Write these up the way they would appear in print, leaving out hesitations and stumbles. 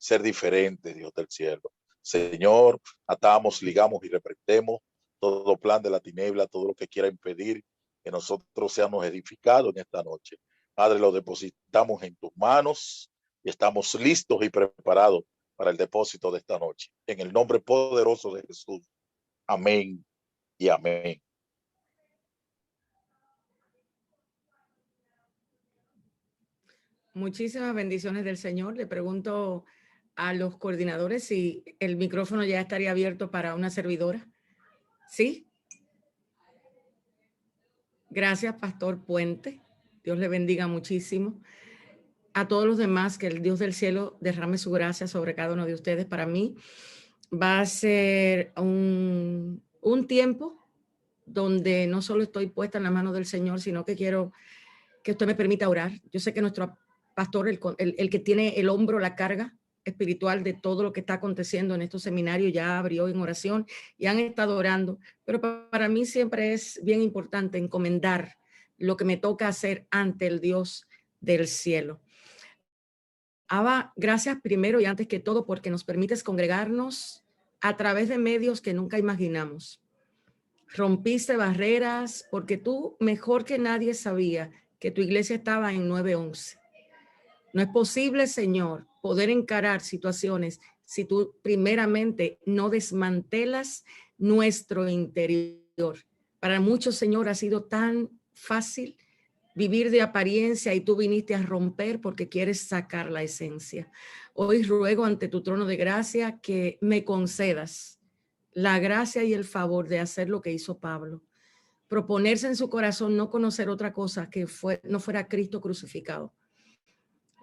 ser diferentes, Dios del cielo. Señor, atamos, ligamos y reprendemos todo plan de la tiniebla, todo lo que quiera impedir que nosotros seamos edificados en esta noche. Padre, lo depositamos en tus manos y estamos listos y preparados para el depósito de esta noche. En el nombre poderoso de Jesús. Amén y amén. Muchísimas bendiciones del Señor. Le pregunto a los coordinadores si el micrófono ya estaría abierto para una servidora. ¿Sí? Gracias, Pastor Puente. Dios le bendiga muchísimo. A todos los demás, que el Dios del cielo derrame su gracia sobre cada uno de ustedes. Para mí va a ser un tiempo donde no solo estoy puesta en la mano del Señor, sino que quiero que usted me permita orar. Yo sé que nuestro pastor, el que tiene el hombro, la carga espiritual de todo lo que está aconteciendo en estos seminarios, ya abrió en oración y han estado orando, pero para mí siempre es bien importante encomendar lo que me toca hacer ante el Dios del cielo. Abba, gracias primero y antes que todo porque nos permites congregarnos a través de medios que nunca imaginamos. Rompiste barreras porque tú mejor que nadie sabía que tu iglesia estaba en 911. No es posible, Señor, poder encarar situaciones si tú primeramente no desmantelas nuestro interior. Para muchos, Señor, ha sido tan fácil vivir de apariencia y tú viniste a romper porque quieres sacar la esencia. Hoy ruego ante tu trono de gracia que me concedas la gracia y el favor de hacer lo que hizo Pablo. Proponerse en su corazón no conocer otra cosa que no fuera Cristo crucificado.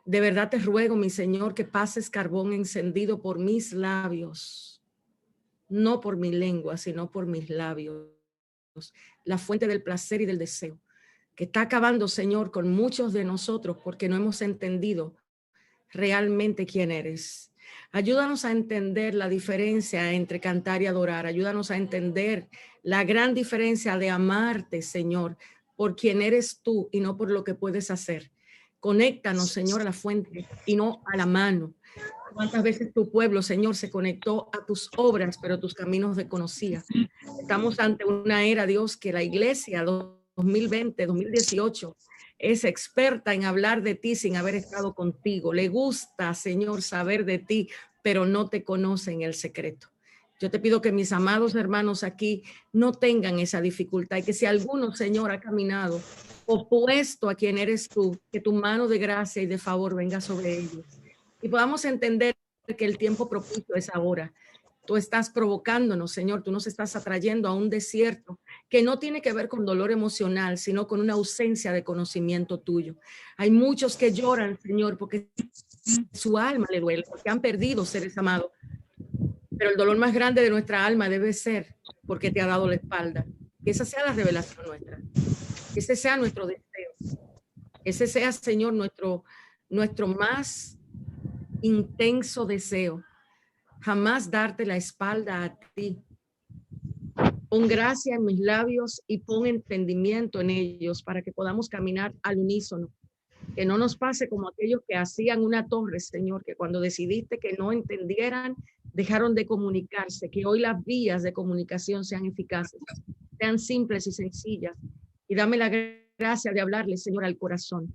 De verdad te ruego, mi Señor, que pases carbón encendido por mis labios, no por mi lengua, sino por mis labios, la fuente del placer y del deseo, que está acabando, Señor, con muchos de nosotros porque no hemos entendido realmente quién eres. Ayúdanos a entender la diferencia entre cantar y adorar. Ayúdanos a entender la gran diferencia de amarte, Señor, por quien eres tú y no por lo que puedes hacer. Conéctanos, Señor, a la fuente y no a la mano. ¿Cuántas veces tu pueblo, Señor, se conectó a tus obras, pero tus caminos desconocía? Estamos ante una era, Dios, que la iglesia 2020, 2018 es experta en hablar de ti sin haber estado contigo. Le gusta, Señor, saber de ti, pero no te conoce en el secreto. Yo te pido que mis amados hermanos aquí no tengan esa dificultad y que si alguno, Señor, ha caminado opuesto a quien eres tú, que tu mano de gracia y de favor venga sobre ellos y podamos entender que el tiempo propicio es ahora. Tú estás provocándonos, Señor, tú nos estás atrayendo a un desierto que no tiene que ver con dolor emocional, sino con una ausencia de conocimiento tuyo. Hay muchos que lloran, Señor, porque su alma le duele, porque han perdido seres amados. Pero el dolor más grande de nuestra alma debe ser porque te ha dado la espalda. Que esa sea la revelación nuestra. Que ese sea nuestro deseo. Ese sea, Señor, nuestro más intenso deseo. Jamás darte la espalda a ti. Pon gracia en mis labios y pon entendimiento en ellos para que podamos caminar al unísono. Que no nos pase como aquellos que hacían una torre, Señor, que cuando decidiste que no entendieran, dejaron de comunicarse. Que hoy las vías de comunicación sean eficaces, sean simples y sencillas. Y dame la gracia de hablarles, Señor, al corazón.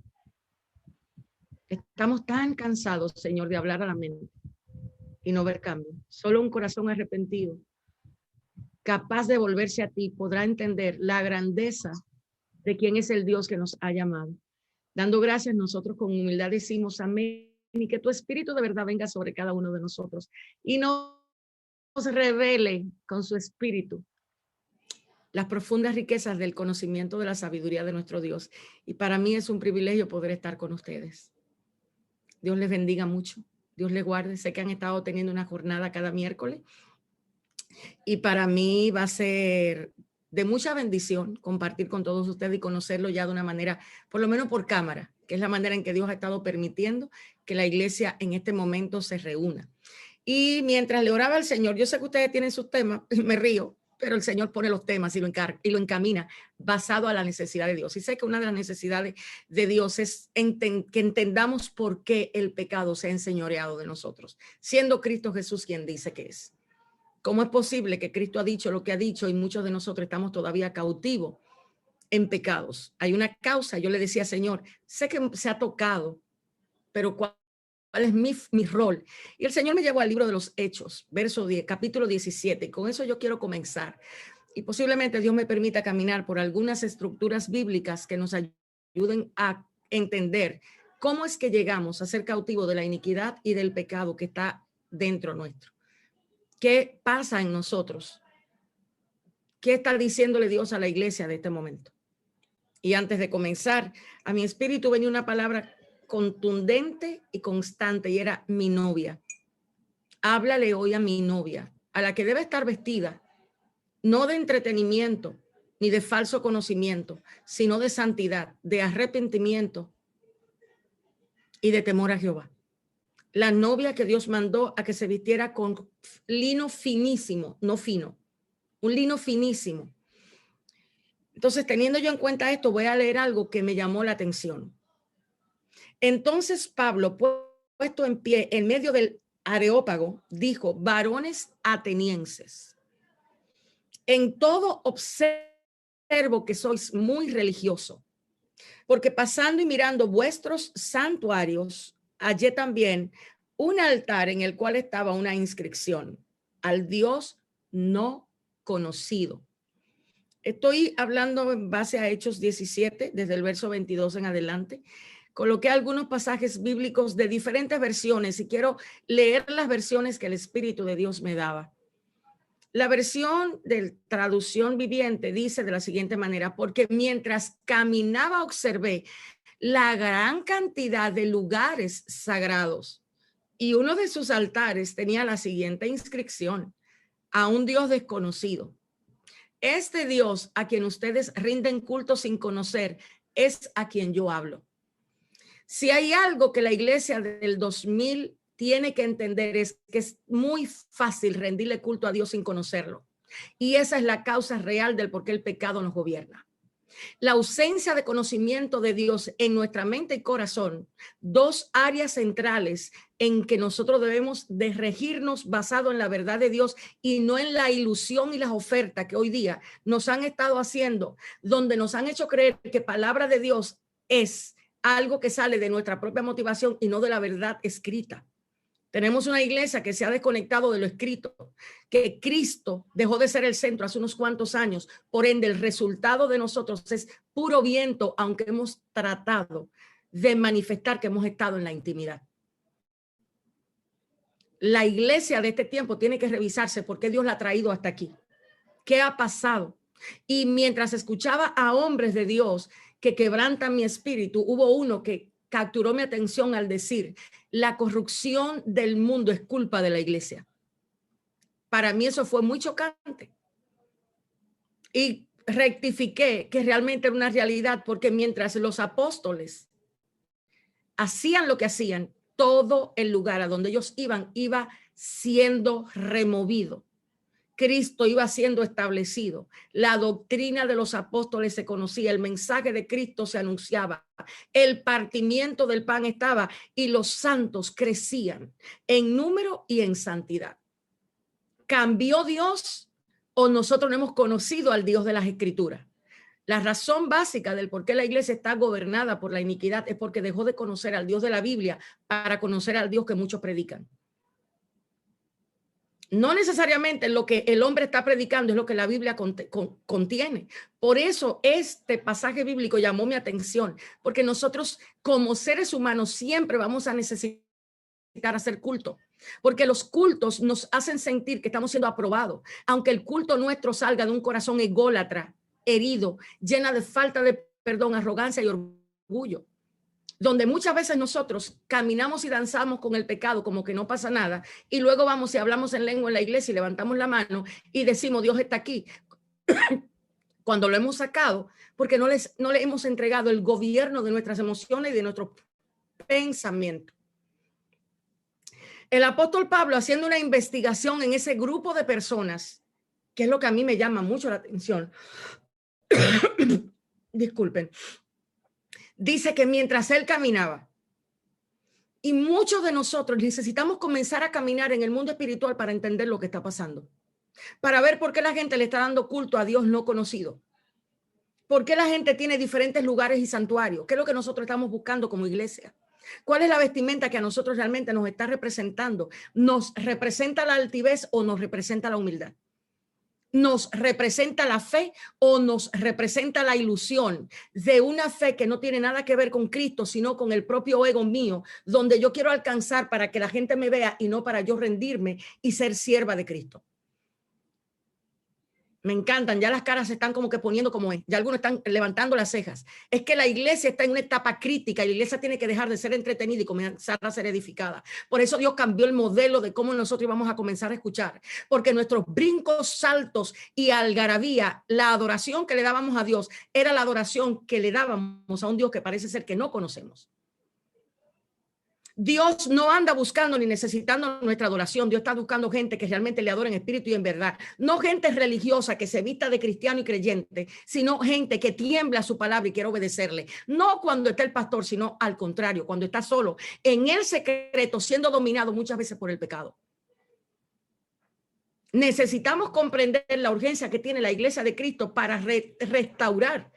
Estamos tan cansados, Señor, de hablar a la mente y no ver cambio. Solo un corazón arrepentido, capaz de volverse a ti, podrá entender la grandeza de quién es el Dios que nos ha llamado. Dando gracias, nosotros con humildad decimos amén y que tu espíritu de verdad venga sobre cada uno de nosotros y nos revele con su espíritu las profundas riquezas del conocimiento de la sabiduría de nuestro Dios. Y para mí es un privilegio poder estar con ustedes. Dios les bendiga mucho. Dios les guarde. Sé que han estado teniendo una jornada cada miércoles y para mí va a ser de mucha bendición compartir con todos ustedes y conocerlo ya de una manera, por lo menos por cámara, que es la manera en que Dios ha estado permitiendo que la iglesia en este momento se reúna. Y mientras le oraba al Señor, yo sé que ustedes tienen sus temas, me río, pero el Señor pone los temas y lo encamina basado a la necesidad de Dios. Y sé que una de las necesidades de Dios es que entendamos por qué el pecado se ha enseñoreado de nosotros, siendo Cristo Jesús quien dice que es. ¿Cómo es posible que Cristo ha dicho lo que ha dicho y muchos de nosotros estamos todavía cautivos en pecados? Hay una causa. Yo le decía, Señor, sé que se ha tocado, pero ¿cuál es mi rol? Y el Señor me llevó al libro de los Hechos, verso 10, capítulo 17. Y con eso yo quiero comenzar. Y posiblemente Dios me permita caminar por algunas estructuras bíblicas que nos ayuden a entender cómo es que llegamos a ser cautivos de la iniquidad y del pecado que está dentro nuestro. ¿Qué pasa en nosotros? ¿Qué está diciéndole Dios a la iglesia de este momento? Y antes de comenzar, a mi espíritu venía una palabra contundente y constante, y era mi novia. Háblale hoy a mi novia, a la que debe estar vestida, no de entretenimiento ni de falso conocimiento, sino de santidad, de arrepentimiento y de temor a Jehová. La novia que Dios mandó a que se vistiera con lino finísimo, no fino, un lino finísimo. Entonces, teniendo yo en cuenta esto, voy a leer algo que me llamó la atención. Entonces Pablo, puesto en pie en medio del Areópago, dijo: varones atenienses, en todo observo que sois muy religioso, porque pasando y mirando vuestros santuarios, hallé también un altar en el cual estaba una inscripción: al Dios no conocido. Estoy hablando en base a Hechos 17, desde el verso 22 en adelante. Coloqué algunos pasajes bíblicos de diferentes versiones y quiero leer las versiones que el Espíritu de Dios me daba. La versión de traducción viviente dice de la siguiente manera: porque mientras caminaba observé la gran cantidad de lugares sagrados, y uno de sus altares tenía la siguiente inscripción: a un Dios desconocido. Este Dios a quien ustedes rinden culto sin conocer es a quien yo hablo. Si hay algo que la iglesia del 2000 tiene que entender, es que es muy fácil rendirle culto a Dios sin conocerlo. Y esa es la causa real del por qué el pecado nos gobierna. La ausencia de conocimiento de Dios en nuestra mente y corazón, dos áreas centrales en que nosotros debemos de regirnos basado en la verdad de Dios y no en la ilusión y las ofertas que hoy día nos han estado haciendo, donde nos han hecho creer que palabra de Dios es algo que sale de nuestra propia motivación y no de la verdad escrita. Tenemos una iglesia que se ha desconectado de lo escrito, que Cristo dejó de ser el centro hace unos cuantos años. Por ende, el resultado de nosotros es puro viento, aunque hemos tratado de manifestar que hemos estado en la intimidad. La iglesia de este tiempo tiene que revisarse por qué Dios la ha traído hasta aquí. ¿Qué ha pasado? Y mientras escuchaba a hombres de Dios que quebrantan mi espíritu, hubo uno que capturó mi atención al decir: la corrupción del mundo es culpa de la iglesia. Para mí eso fue muy chocante. Y rectifiqué que realmente era una realidad, porque mientras los apóstoles hacían lo que hacían, todo el lugar a donde ellos iban iba siendo removido. Cristo iba siendo establecido, la doctrina de los apóstoles se conocía, el mensaje de Cristo se anunciaba, el partimiento del pan estaba y los santos crecían en número y en santidad. ¿Cambió Dios o nosotros no hemos conocido al Dios de las Escrituras? La razón básica del por qué la iglesia está gobernada por la iniquidad es porque dejó de conocer al Dios de la Biblia para conocer al Dios que muchos predican. No necesariamente lo que el hombre está predicando es lo que la Biblia contiene. Por eso este pasaje bíblico llamó mi atención, porque nosotros como seres humanos siempre vamos a necesitar hacer culto, porque los cultos nos hacen sentir que estamos siendo aprobados, aunque el culto nuestro salga de un corazón ególatra, herido, llena de falta de perdón, arrogancia y orgullo, donde muchas veces nosotros caminamos y danzamos con el pecado como que no pasa nada, y luego vamos y hablamos en lengua en la iglesia y levantamos la mano y decimos: Dios está aquí, cuando lo hemos sacado, porque no le hemos entregado el gobierno de nuestras emociones y de nuestros pensamientos. El apóstol Pablo, haciendo una investigación en ese grupo de personas que es lo que a mí me llama mucho la atención. Disculpen. Dice que mientras él caminaba, y muchos de nosotros necesitamos comenzar a caminar en el mundo espiritual para entender lo que está pasando, para ver por qué la gente le está dando culto a Dios no conocido, por qué la gente tiene diferentes lugares y santuarios, qué es lo que nosotros estamos buscando como iglesia, cuál es la vestimenta que a nosotros realmente nos está representando, nos representa la altivez o nos representa la humildad. ¿Nos representa la fe o nos representa la ilusión de una fe que no tiene nada que ver con Cristo, sino con el propio ego mío, donde yo quiero alcanzar para que la gente me vea y no para yo rendirme y ser sierva de Cristo? Me encantan, ya las caras se están como que poniendo como es, ya algunos están levantando las cejas. Es que la iglesia está en una etapa crítica y la iglesia tiene que dejar de ser entretenida y comenzar a ser edificada. Por eso Dios cambió el modelo de cómo nosotros íbamos a comenzar a escuchar, porque nuestros brincos, saltos y algarabía, la adoración que le dábamos a Dios, era la adoración que le dábamos a un Dios que parece ser que no conocemos. Dios no anda buscando ni necesitando nuestra adoración. Dios está buscando gente que realmente le adora en espíritu y en verdad. No gente religiosa que se vista de cristiano y creyente, sino gente que tiembla a su palabra y quiere obedecerle. No cuando está el pastor, sino al contrario, cuando está solo, en el secreto, siendo dominado muchas veces por el pecado. Necesitamos comprender la urgencia que tiene la iglesia de Cristo para restaurar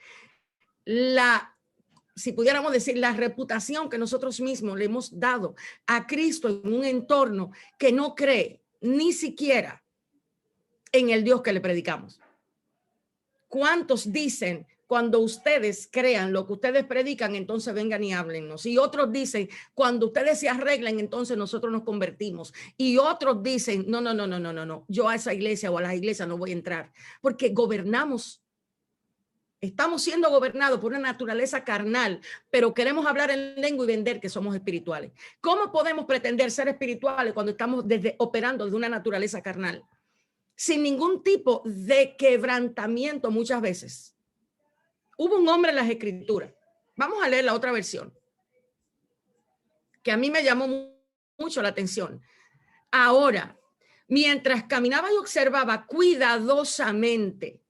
si pudiéramos decir, la reputación que nosotros mismos le hemos dado a Cristo en un entorno que no cree ni siquiera en el Dios que le predicamos. ¿Cuántos dicen, cuando ustedes crean lo que ustedes predican, entonces vengan y háblennos? Y otros dicen, cuando ustedes se arreglen, entonces nosotros nos convertimos. Y otros dicen, no, yo a esa iglesia o a la iglesia no voy a entrar, porque gobernamos. Estamos siendo gobernados por una naturaleza carnal, pero queremos hablar en lengua y vender que somos espirituales. ¿Cómo podemos pretender ser espirituales cuando estamos operando de una naturaleza carnal? Sin ningún tipo de quebrantamiento muchas veces. Hubo un hombre en las Escrituras. Vamos a leer la otra versión, que a mí me llamó mucho la atención. Ahora, mientras caminaba y observaba cuidadosamente,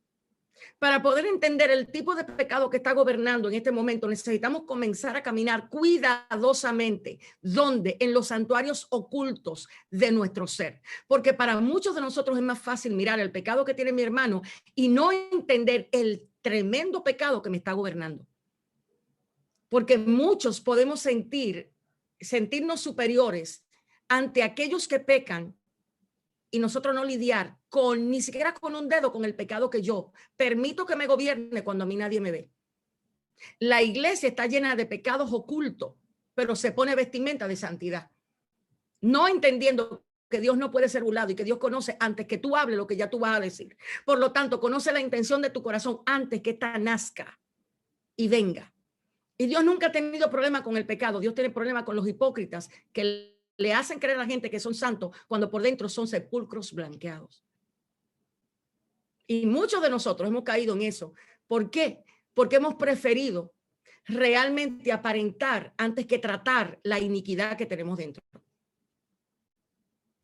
para poder entender el tipo de pecado que está gobernando en este momento, necesitamos comenzar a caminar cuidadosamente. ¿Dónde? En los santuarios ocultos de nuestro ser. Porque para muchos de nosotros es más fácil mirar el pecado que tiene mi hermano y no entender el tremendo pecado que me está gobernando. Porque muchos podemos sentirnos superiores ante aquellos que pecan y nosotros no lidiar ni siquiera con un dedo con el pecado que yo permito que me gobierne cuando a mí nadie me ve. La iglesia está llena de pecados ocultos, pero se pone vestimenta de santidad, no entendiendo que Dios no puede ser burlado y que Dios conoce antes que tú hables lo que ya tú vas a decir. Por lo tanto, conoce la intención de tu corazón antes que esta nazca y venga. Y Dios nunca ha tenido problema con el pecado. Dios tiene problema con los hipócritas que le hacen creer a la gente que son santos cuando por dentro son sepulcros blanqueados. Y muchos de nosotros hemos caído en eso. ¿Por qué? Porque hemos preferido realmente aparentar antes que tratar la iniquidad que tenemos dentro.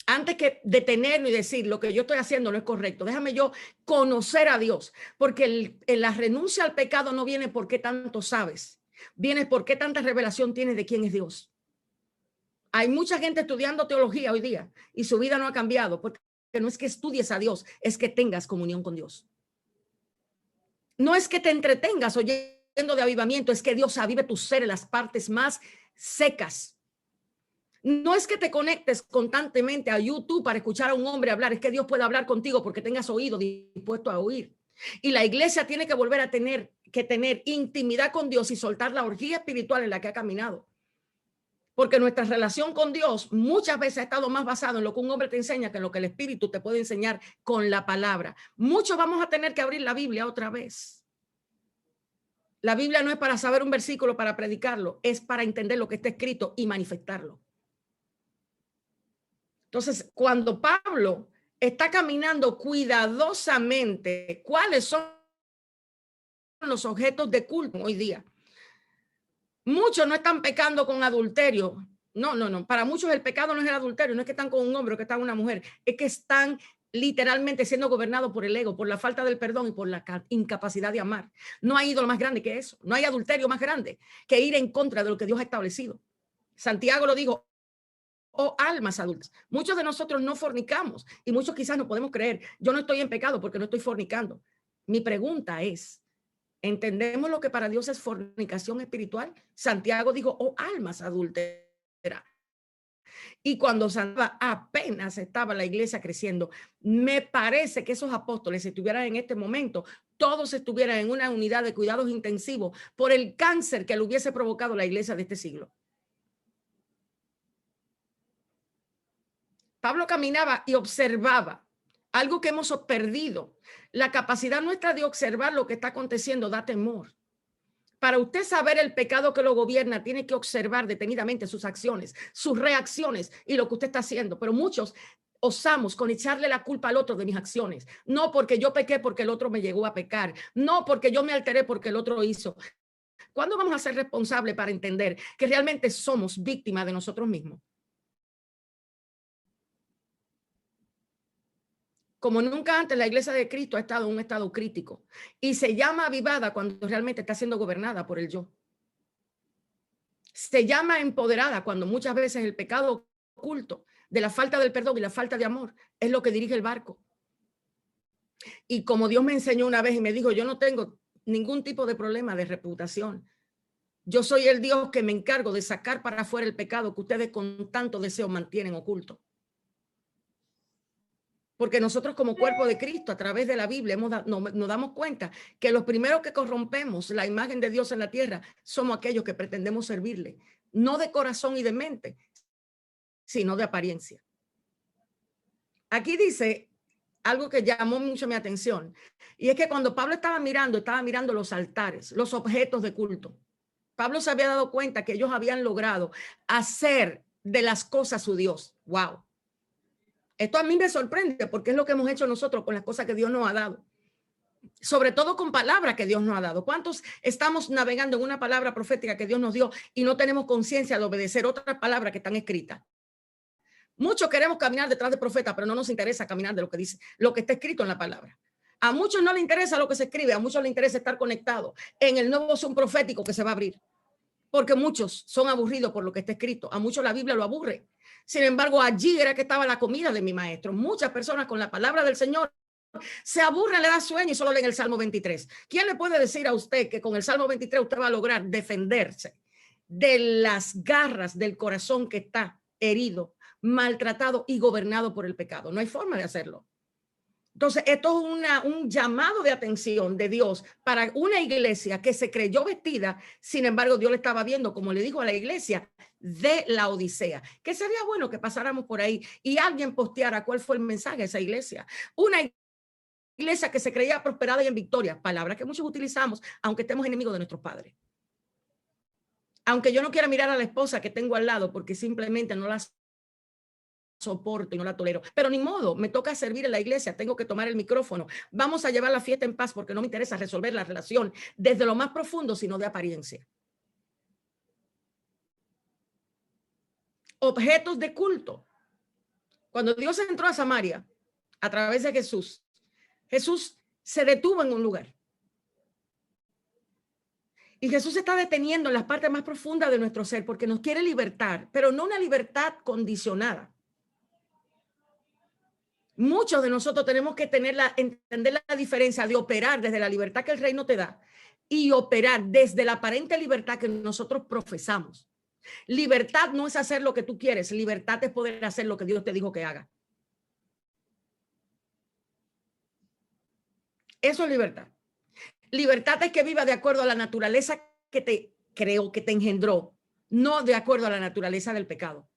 Antes que detenernos y decir lo que yo estoy haciendo no es correcto, déjame yo conocer a Dios, porque la renuncia al pecado no viene porque tanto sabes, viene porque tanta revelación tienes de quién es Dios. Hay mucha gente estudiando teología hoy día y su vida no ha cambiado, porque no es que estudies a Dios, es que tengas comunión con Dios. No es que te entretengas oyendo de avivamiento, es que Dios avive tu ser en las partes más secas. No es que te conectes constantemente a YouTube para escuchar a un hombre hablar, es que Dios puede hablar contigo porque tengas oído dispuesto a oír. Y la iglesia tiene que volver a tener intimidad con Dios y soltar la orgía espiritual en la que ha caminado. Porque nuestra relación con Dios muchas veces ha estado más basado en lo que un hombre te enseña que en lo que el Espíritu te puede enseñar con la palabra. Muchos vamos a tener que abrir la Biblia otra vez. La Biblia no es para saber un versículo para predicarlo, es para entender lo que está escrito y manifestarlo. Entonces, cuando Pablo está caminando cuidadosamente, ¿cuáles son los objetos de culto hoy día? Muchos no están pecando con adulterio. No. Para muchos el pecado no es el adulterio, no es que están con un hombre o que están con una mujer, es que están literalmente siendo gobernado por el ego, por la falta del perdón y por la incapacidad de amar. No hay ídolo más grande que eso. No hay adulterio más grande que ir en contra de lo que Dios ha establecido. Santiago lo dijo: oh almas adultas. Muchos de nosotros no fornicamos y muchos quizás no podemos creer: yo no estoy en pecado porque no estoy fornicando. Mi pregunta es: ¿entendemos lo que para Dios es fornicación espiritual? Santiago dijo: oh almas adúlteras. Y cuando apenas estaba la iglesia creciendo, me parece que esos apóstoles, si estuvieran en este momento, todos estuvieran en una unidad de cuidados intensivos por el cáncer que le hubiese provocado la iglesia de este siglo. Pablo caminaba y observaba algo que hemos perdido. La capacidad nuestra de observar lo que está aconteciendo da temor. Para usted saber el pecado que lo gobierna, tiene que observar detenidamente sus acciones, sus reacciones y lo que usted está haciendo. Pero muchos osamos con echarle la culpa al otro de mis acciones. No porque yo pequé porque el otro me llegó a pecar. No porque yo me alteré porque el otro hizo. ¿Cuándo vamos a ser responsables para entender que realmente somos víctimas de nosotros mismos? Como nunca antes, la iglesia de Cristo ha estado en un estado crítico y se llama avivada cuando realmente está siendo gobernada por el yo. Se llama empoderada cuando muchas veces el pecado oculto de la falta del perdón y la falta de amor es lo que dirige el barco. Y como Dios me enseñó una vez y me dijo: yo no tengo ningún tipo de problema de reputación. Yo soy el Dios que me encargo de sacar para afuera el pecado que ustedes con tanto deseo mantienen oculto. Porque nosotros como cuerpo de Cristo, a través de la Biblia, nos damos cuenta que los primeros que corrompemos la imagen de Dios en la tierra somos aquellos que pretendemos servirle, no de corazón y de mente, sino de apariencia. Aquí dice algo que llamó mucho mi atención, y es que cuando Pablo estaba mirando los altares, los objetos de culto. Pablo se había dado cuenta que ellos habían logrado hacer de las cosas su Dios. ¡Wow! Esto a mí me sorprende porque es lo que hemos hecho nosotros con las cosas que Dios nos ha dado. Sobre todo con palabras que Dios nos ha dado. ¿Cuántos estamos navegando en una palabra profética que Dios nos dio y no tenemos conciencia de obedecer otras palabras que están escritas? Muchos queremos caminar detrás de profetas, pero no nos interesa caminar de lo que dice, lo que está escrito en la palabra. A muchos no les interesa lo que se escribe, a muchos les interesa estar conectados en el nuevo Zoom profético que se va a abrir. Porque muchos son aburridos por lo que está escrito. A muchos la Biblia lo aburre. Sin embargo, allí era que estaba la comida de mi maestro. Muchas personas con la palabra del Señor se aburren, le da sueño y solo leen el Salmo 23. ¿Quién le puede decir a usted que con el Salmo 23 usted va a lograr defenderse de las garras del corazón que está herido, maltratado y gobernado por el pecado? No hay forma de hacerlo. Entonces, esto es un llamado de atención de Dios para una iglesia que se creyó vestida. Sin embargo, Dios le estaba viendo, como le dijo a la iglesia de la Odisea, que sería bueno que pasáramos por ahí y alguien posteara cuál fue el mensaje de esa iglesia. Una iglesia que se creía prosperada y en victoria, palabra que muchos utilizamos, aunque estemos enemigos de nuestros padres. Aunque yo no quiera mirar a la esposa que tengo al lado porque simplemente no la soporto y no la tolero, pero ni modo, me toca servir en la iglesia, tengo que tomar el micrófono, vamos a llevar la fiesta en paz porque no me interesa resolver la relación desde lo más profundo, sino de apariencia. Objetos de culto. Cuando Dios entró a Samaria a través de Jesús, Jesús se detuvo en un lugar. Y Jesús se está deteniendo en las partes más profundas de nuestro ser porque nos quiere libertar, pero no una libertad condicionada. Muchos de nosotros tenemos que entender la diferencia de operar desde la libertad que el reino te da y operar desde la aparente libertad que nosotros profesamos. Libertad no es hacer lo que tú quieres, libertad es poder hacer lo que Dios te dijo que haga. Eso es libertad. Libertad es que viva de acuerdo a la naturaleza que te creó, que te engendró, no de acuerdo a la naturaleza del pecado.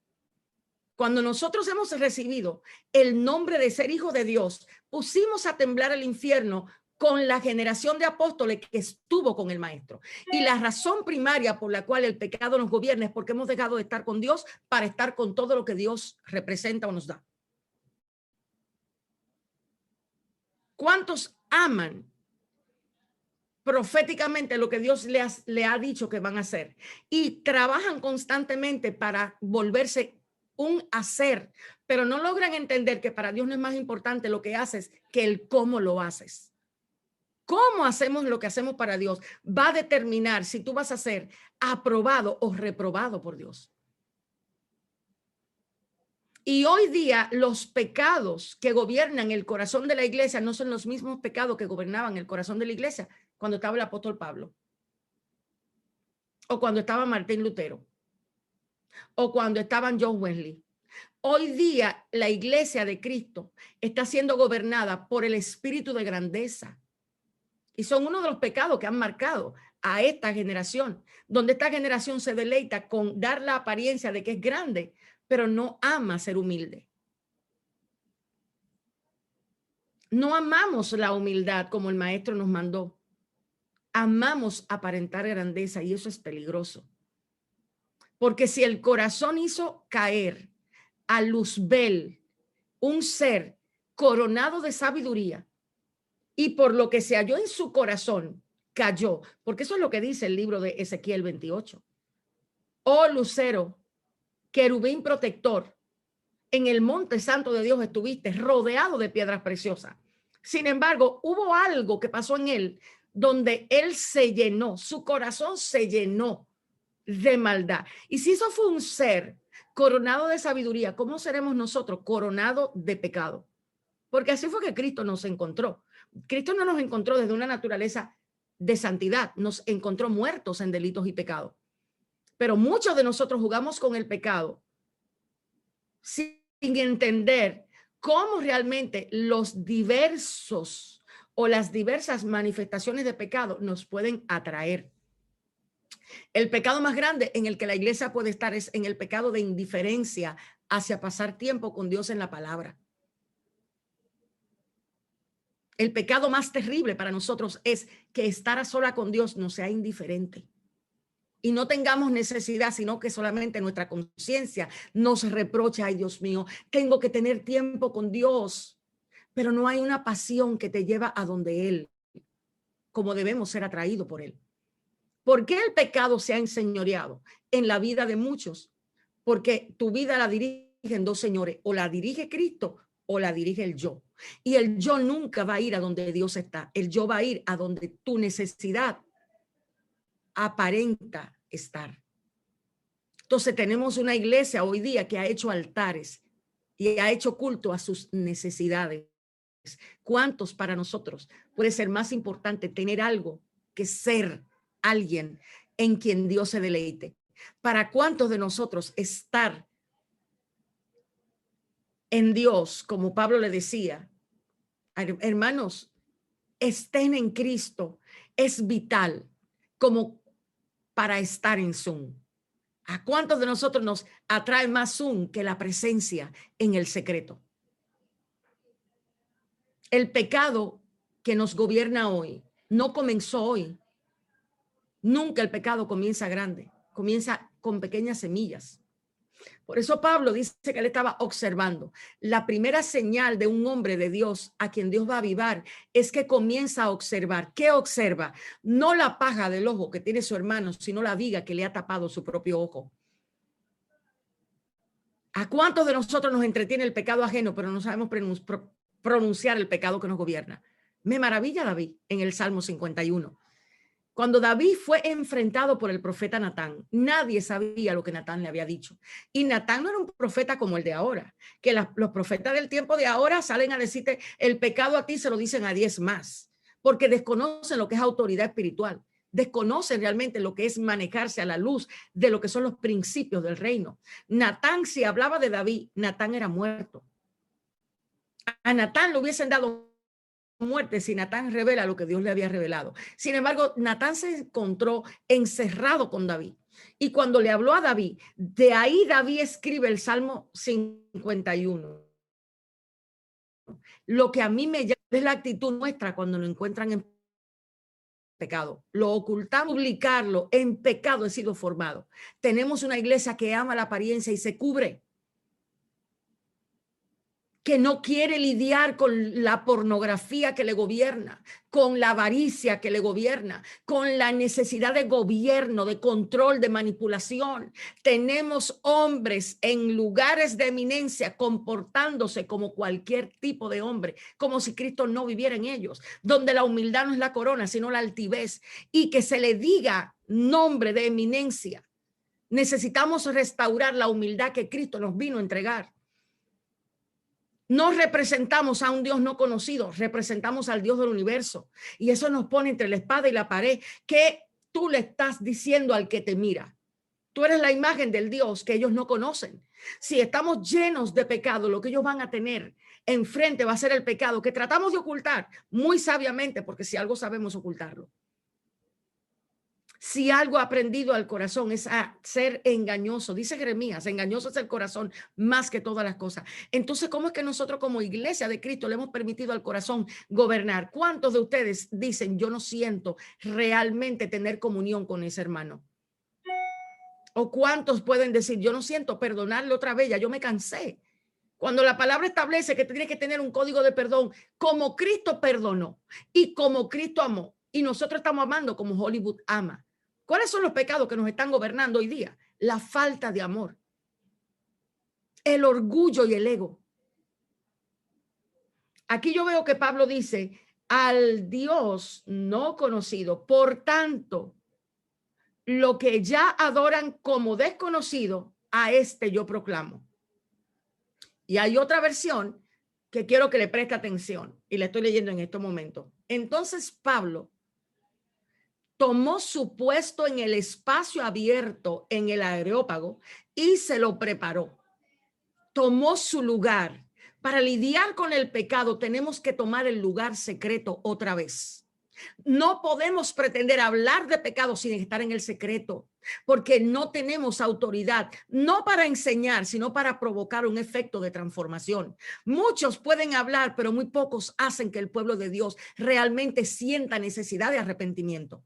Cuando nosotros hemos recibido el nombre de ser hijo de Dios, pusimos a temblar el infierno con la generación de apóstoles que estuvo con el maestro. Y la razón primaria por la cual el pecado nos gobierna es porque hemos dejado de estar con Dios para estar con todo lo que Dios representa o nos da. ¿Cuántos aman proféticamente lo que Dios le ha dicho que van a hacer y trabajan constantemente para volverse un hacer, pero no logran entender que para Dios no es más importante lo que haces que el cómo lo haces. Cómo hacemos lo que hacemos para Dios va a determinar si tú vas a ser aprobado o reprobado por Dios. Y hoy día los pecados que gobiernan el corazón de la iglesia no son los mismos pecados que gobernaban el corazón de la iglesia cuando estaba el apóstol Pablo, o cuando estaba Martín Lutero, o cuando estaban John Wesley. Hoy día la iglesia de Cristo está siendo gobernada por el espíritu de grandeza. Y son uno de los pecados que han marcado a esta generación, donde esta generación se deleita con dar la apariencia de que es grande, pero no ama ser humilde. No amamos la humildad como el maestro nos mandó. Amamos aparentar grandeza y eso es peligroso. Porque si el corazón hizo caer a Luzbel, un ser coronado de sabiduría, y por lo que se halló en su corazón, cayó, porque eso es lo que dice el libro de Ezequiel 28. Oh lucero, querubín protector, en el monte santo de Dios estuviste rodeado de piedras preciosas. Sin embargo, hubo algo que pasó en él donde él se llenó, su corazón se llenó de maldad. Y si eso fue un ser coronado de sabiduría, ¿cómo seremos nosotros coronados de pecado? Porque así fue que Cristo nos encontró. Cristo no nos encontró desde una naturaleza de santidad, nos encontró muertos en delitos y pecados. Pero muchos de nosotros jugamos con el pecado sin entender cómo realmente los diversos o las diversas manifestaciones de pecado nos pueden atraer. El pecado más grande en el que la iglesia puede estar es en el pecado de indiferencia hacia pasar tiempo con Dios en la palabra. El pecado más terrible para nosotros es que estar a sola con Dios no sea indiferente y no tengamos necesidad, sino que solamente nuestra conciencia nos reprocha, ay Dios mío, tengo que tener tiempo con Dios, pero no hay una pasión que te lleva a donde Él, como debemos ser atraídos por Él. ¿Por qué el pecado se ha enseñoreado en la vida de muchos? Porque tu vida la dirigen dos señores, o la dirige Cristo o la dirige el yo. Y el yo nunca va a ir a donde Dios está. El yo va a ir a donde tu necesidad aparenta estar. Entonces tenemos una iglesia hoy día que ha hecho altares y ha hecho culto a sus necesidades. ¿Cuántos para nosotros puede ser más importante tener algo que ser alguien en quien Dios se deleite? ¿Para cuántos de nosotros estar en Dios, como Pablo le decía, hermanos, estén en Cristo, es vital como para estar en Zoom? ¿A cuántos de nosotros nos atrae más Zoom que la presencia en el secreto? El pecado que nos gobierna hoy no comenzó hoy. Nunca el pecado comienza grande, comienza con pequeñas semillas. Por eso Pablo dice que él estaba observando. La primera señal de un hombre de Dios a quien Dios va a avivar es que comienza a observar. ¿Qué observa? No la paja del ojo que tiene su hermano, sino la viga que le ha tapado su propio ojo. ¿A cuántos de nosotros nos entretiene el pecado ajeno, pero no sabemos pronunciar el pecado que nos gobierna? Me maravilla David en el Salmo 51. Cuando David fue enfrentado por el profeta Natán, nadie sabía lo que Natán le había dicho. Y Natán no era un profeta como el de ahora, que los profetas del tiempo de ahora salen a decirte el pecado a ti, se lo dicen a 10 más, porque desconocen lo que es autoridad espiritual, desconocen realmente lo que es manejarse a la luz de lo que son los principios del reino. Natán, si hablaba de David, Natán era muerto. A Natán le hubiesen dado muerte si Natán revela lo que Dios le había revelado. Sin embargo, Natán se encontró encerrado con David. Y cuando le habló a David, de ahí David escribe el Salmo 51. Lo que a mí me llama es la actitud nuestra cuando lo encuentran en pecado. Lo ocultamos, publicarlo en pecado he sido formado. Tenemos una iglesia que ama la apariencia y se cubre. que no quiere lidiar con la pornografía que le gobierna, con la avaricia que le gobierna, con la necesidad de gobierno, de control, de manipulación. Tenemos hombres en lugares de eminencia comportándose como cualquier tipo de hombre, como si Cristo no viviera en ellos, donde la humildad no es la corona, sino la altivez, y que se le diga nombre de eminencia. Necesitamos restaurar la humildad que Cristo nos vino a entregar. No representamos a un Dios no conocido, representamos al Dios del universo. Y eso nos pone entre la espada y la pared. ¿Qué tú le estás diciendo al que te mira? Tú eres la imagen del Dios que ellos no conocen. Si estamos llenos de pecado, lo que ellos van a tener enfrente va a ser el pecado que tratamos de ocultar muy sabiamente, porque si algo sabemos ocultarlo. Si algo ha aprendido al corazón es a ser engañoso. Dice Jeremías, engañoso es el corazón más que todas las cosas. Entonces, ¿cómo es que nosotros como iglesia de Cristo le hemos permitido al corazón gobernar? ¿Cuántos de ustedes dicen, yo no siento realmente tener comunión con ese hermano? ¿O cuántos pueden decir, yo no siento perdonarle otra vez, ya yo me cansé? Cuando la palabra establece que tiene que tener un código de perdón, como Cristo perdonó y como Cristo amó, y nosotros estamos amando como Hollywood ama. ¿Cuáles son los pecados que nos están gobernando hoy día? La falta de amor, el orgullo y el ego. Aquí yo veo que Pablo dice, al Dios no conocido, por tanto, lo que ya adoran como desconocido, a este yo proclamo. Y hay otra versión que quiero que le preste atención y le estoy leyendo en este momento. Entonces Pablo tomó su puesto en el espacio abierto en el Areópago y se lo preparó. Tomó su lugar. Para lidiar con el pecado tenemos que tomar el lugar secreto otra vez. No podemos pretender hablar de pecado sin estar en el secreto, porque no tenemos autoridad, no para enseñar, sino para provocar un efecto de transformación. Muchos pueden hablar, pero muy pocos hacen que el pueblo de Dios realmente sienta necesidad de arrepentimiento.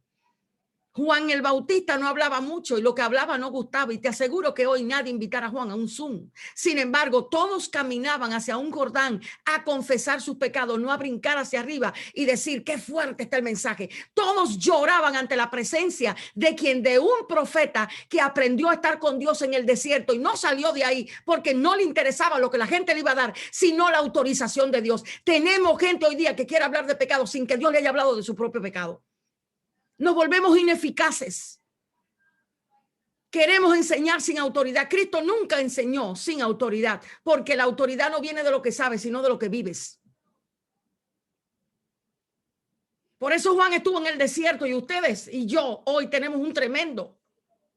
Juan el Bautista no hablaba mucho y lo que hablaba no gustaba, y te aseguro que hoy nadie invitará a Juan a un Zoom. Sin embargo, todos caminaban hacia un Jordán a confesar sus pecados, no a brincar hacia arriba y decir qué fuerte está el mensaje. Todos lloraban ante la presencia de un profeta que aprendió a estar con Dios en el desierto y no salió de ahí porque no le interesaba lo que la gente le iba a dar, sino la autorización de Dios. Tenemos gente hoy día que quiere hablar de pecado sin que Dios le haya hablado de su propio pecado. Nos volvemos ineficaces. Queremos enseñar sin autoridad. Cristo nunca enseñó sin autoridad, porque la autoridad no viene de lo que sabes, sino de lo que vives. Por eso Juan estuvo en el desierto y ustedes y yo hoy tenemos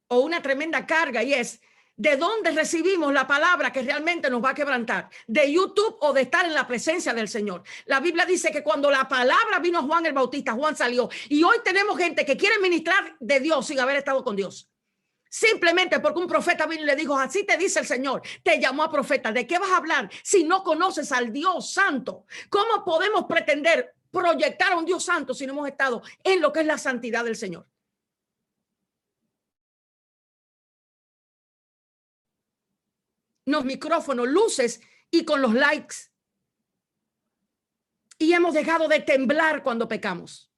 una tremenda carga, y es ¿de dónde recibimos la palabra que realmente nos va a quebrantar? ¿De YouTube o de estar en la presencia del Señor? La Biblia dice que cuando la palabra vino a Juan el Bautista, Juan salió. Y hoy tenemos gente que quiere ministrar de Dios sin haber estado con Dios. Simplemente porque un profeta vino y le dijo, así te dice el Señor, te llamó a profeta. ¿De qué vas a hablar si no conoces al Dios santo? ¿Cómo podemos pretender proyectar a un Dios santo si no hemos estado en lo que es la santidad del Señor? Los micrófonos, luces y con los likes. Y hemos dejado de temblar cuando pecamos.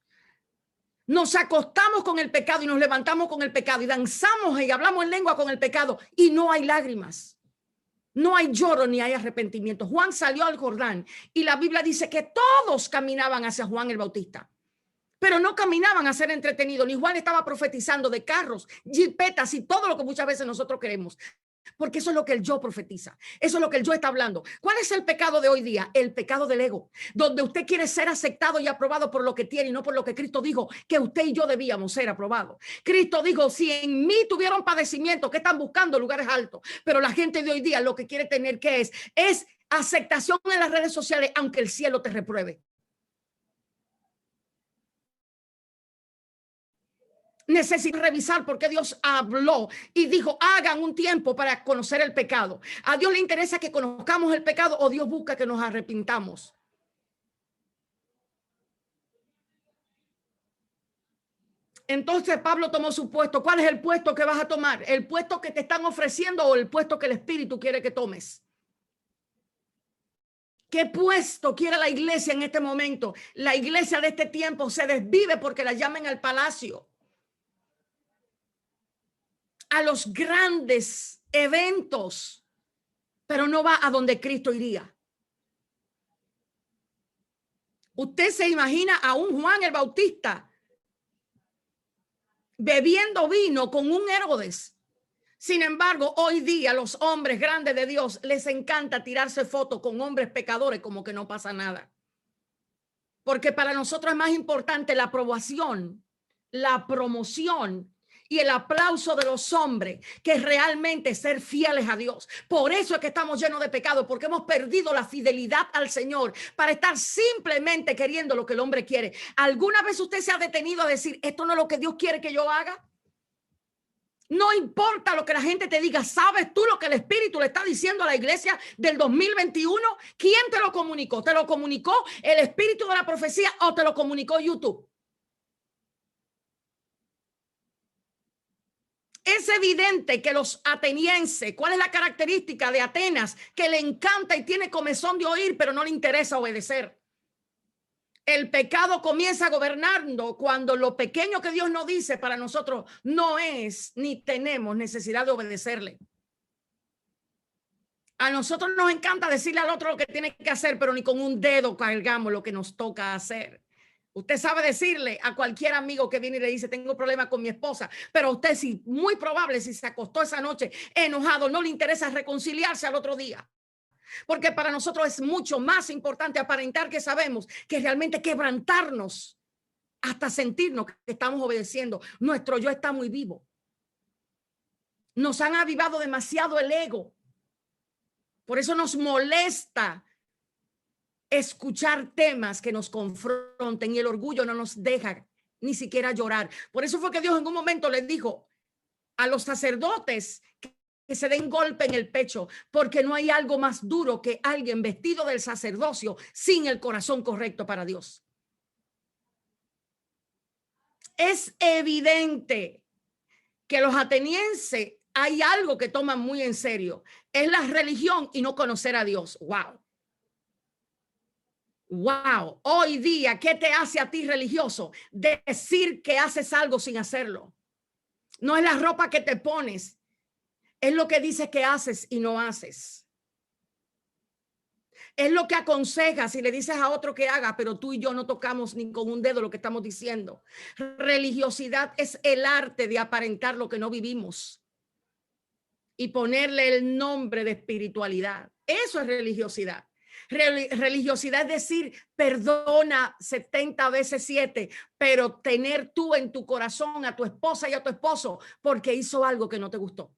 Nos acostamos con el pecado y nos levantamos con el pecado y danzamos y hablamos en lengua con el pecado y no hay lágrimas. No hay lloro ni hay arrepentimiento. Juan salió al Jordán y la Biblia dice que todos caminaban hacia Juan el Bautista, pero no caminaban a ser entretenidos. Ni Juan estaba profetizando de carros, jipetas y todo lo que muchas veces nosotros queremos. Porque eso es lo que el yo profetiza. Eso es lo que el yo está hablando. ¿Cuál es el pecado de hoy día? El pecado del ego, donde usted quiere ser aceptado y aprobado por lo que tiene y no por lo que Cristo dijo que usted y yo debíamos ser aprobados. Cristo dijo, si en mí tuvieron padecimiento, que están buscando lugares altos. Pero la gente de hoy día lo que quiere tener que es aceptación en las redes sociales, aunque el cielo te repruebe. Necesito revisar por qué Dios habló y dijo, hagan un tiempo para conocer el pecado. ¿A Dios le interesa que conozcamos el pecado o Dios busca que nos arrepintamos? Entonces Pablo tomó su puesto. ¿Cuál es el puesto que vas a tomar? ¿El puesto que te están ofreciendo o el puesto que el Espíritu quiere que tomes? ¿Qué puesto quiere la iglesia en este momento? La iglesia de este tiempo se desvive porque la llaman al palacio, a los grandes eventos, pero no va a donde Cristo iría. Usted se imagina a un Juan el Bautista bebiendo vino con un Herodes. Sin embargo, hoy día los hombres grandes de Dios les encanta tirarse fotos con hombres pecadores como que no pasa nada. Porque para nosotros es más importante la aprobación, la promoción y el aplauso de los hombres que realmente ser fieles a Dios. Por eso es que estamos llenos de pecado, porque hemos perdido la fidelidad al Señor para estar simplemente queriendo lo que el hombre quiere. ¿Alguna vez usted se ha detenido a decir, esto no es lo que Dios quiere que yo haga? No importa lo que la gente te diga, ¿sabes tú lo que el Espíritu le está diciendo a la iglesia del 2021? ¿Quién te lo comunicó? ¿Te lo comunicó el Espíritu de la profecía o te lo comunicó YouTube? Es evidente que los atenienses, ¿cuál es la característica de Atenas? Que le encanta y tiene comezón de oír, pero no le interesa obedecer. El pecado comienza gobernando cuando lo pequeño que Dios nos dice para nosotros no es ni tenemos necesidad de obedecerle. A nosotros nos encanta decirle al otro lo que tiene que hacer, pero ni con un dedo cargamos lo que nos toca hacer. Usted sabe decirle a cualquier amigo que viene y le dice, tengo problemas con mi esposa, pero a usted sí, muy probable, si se acostó esa noche enojado, no le interesa reconciliarse al otro día. Porque para nosotros es mucho más importante aparentar que sabemos que realmente quebrantarnos hasta sentirnos que estamos obedeciendo. Nuestro yo está muy vivo. Nos han avivado demasiado el ego. Por eso nos molesta escuchar temas que nos confronten y el orgullo no nos deja ni siquiera llorar. Por eso fue que Dios en un momento les dijo a los sacerdotes que se den golpe en el pecho, porque no hay algo más duro que alguien vestido del sacerdocio sin el corazón correcto para Dios. Es evidente que los atenienses hay algo que toman muy en serio, es la religión y no conocer a Dios. Wow. Wow, hoy día, ¿qué te hace a ti religioso? Decir que haces algo sin hacerlo. No es la ropa que te pones, es lo que dices que haces y no haces. Es lo que aconsejas y le dices a otro que haga, pero tú y yo no tocamos ni con un dedo lo que estamos diciendo. Religiosidad es el arte de aparentar lo que no vivimos y ponerle el nombre de espiritualidad. Eso es religiosidad. Religiosidad es decir, perdona 70 veces 7, pero tener tú en tu corazón a tu esposa y a tu esposo porque hizo algo que no te gustó.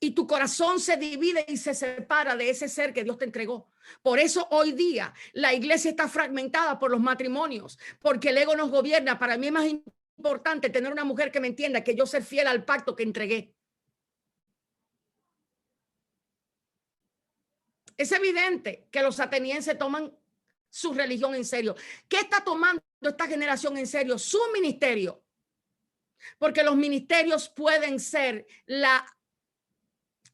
Y tu corazón se divide y se separa de ese ser que Dios te entregó. Por eso hoy día la iglesia está fragmentada por los matrimonios, porque el ego nos gobierna. Para mí es más importante tener una mujer que me entienda que yo ser fiel al pacto que entregué. Es evidente que los atenienses toman su religión en serio. ¿Qué está tomando esta generación en serio? Su ministerio. Porque los ministerios pueden ser la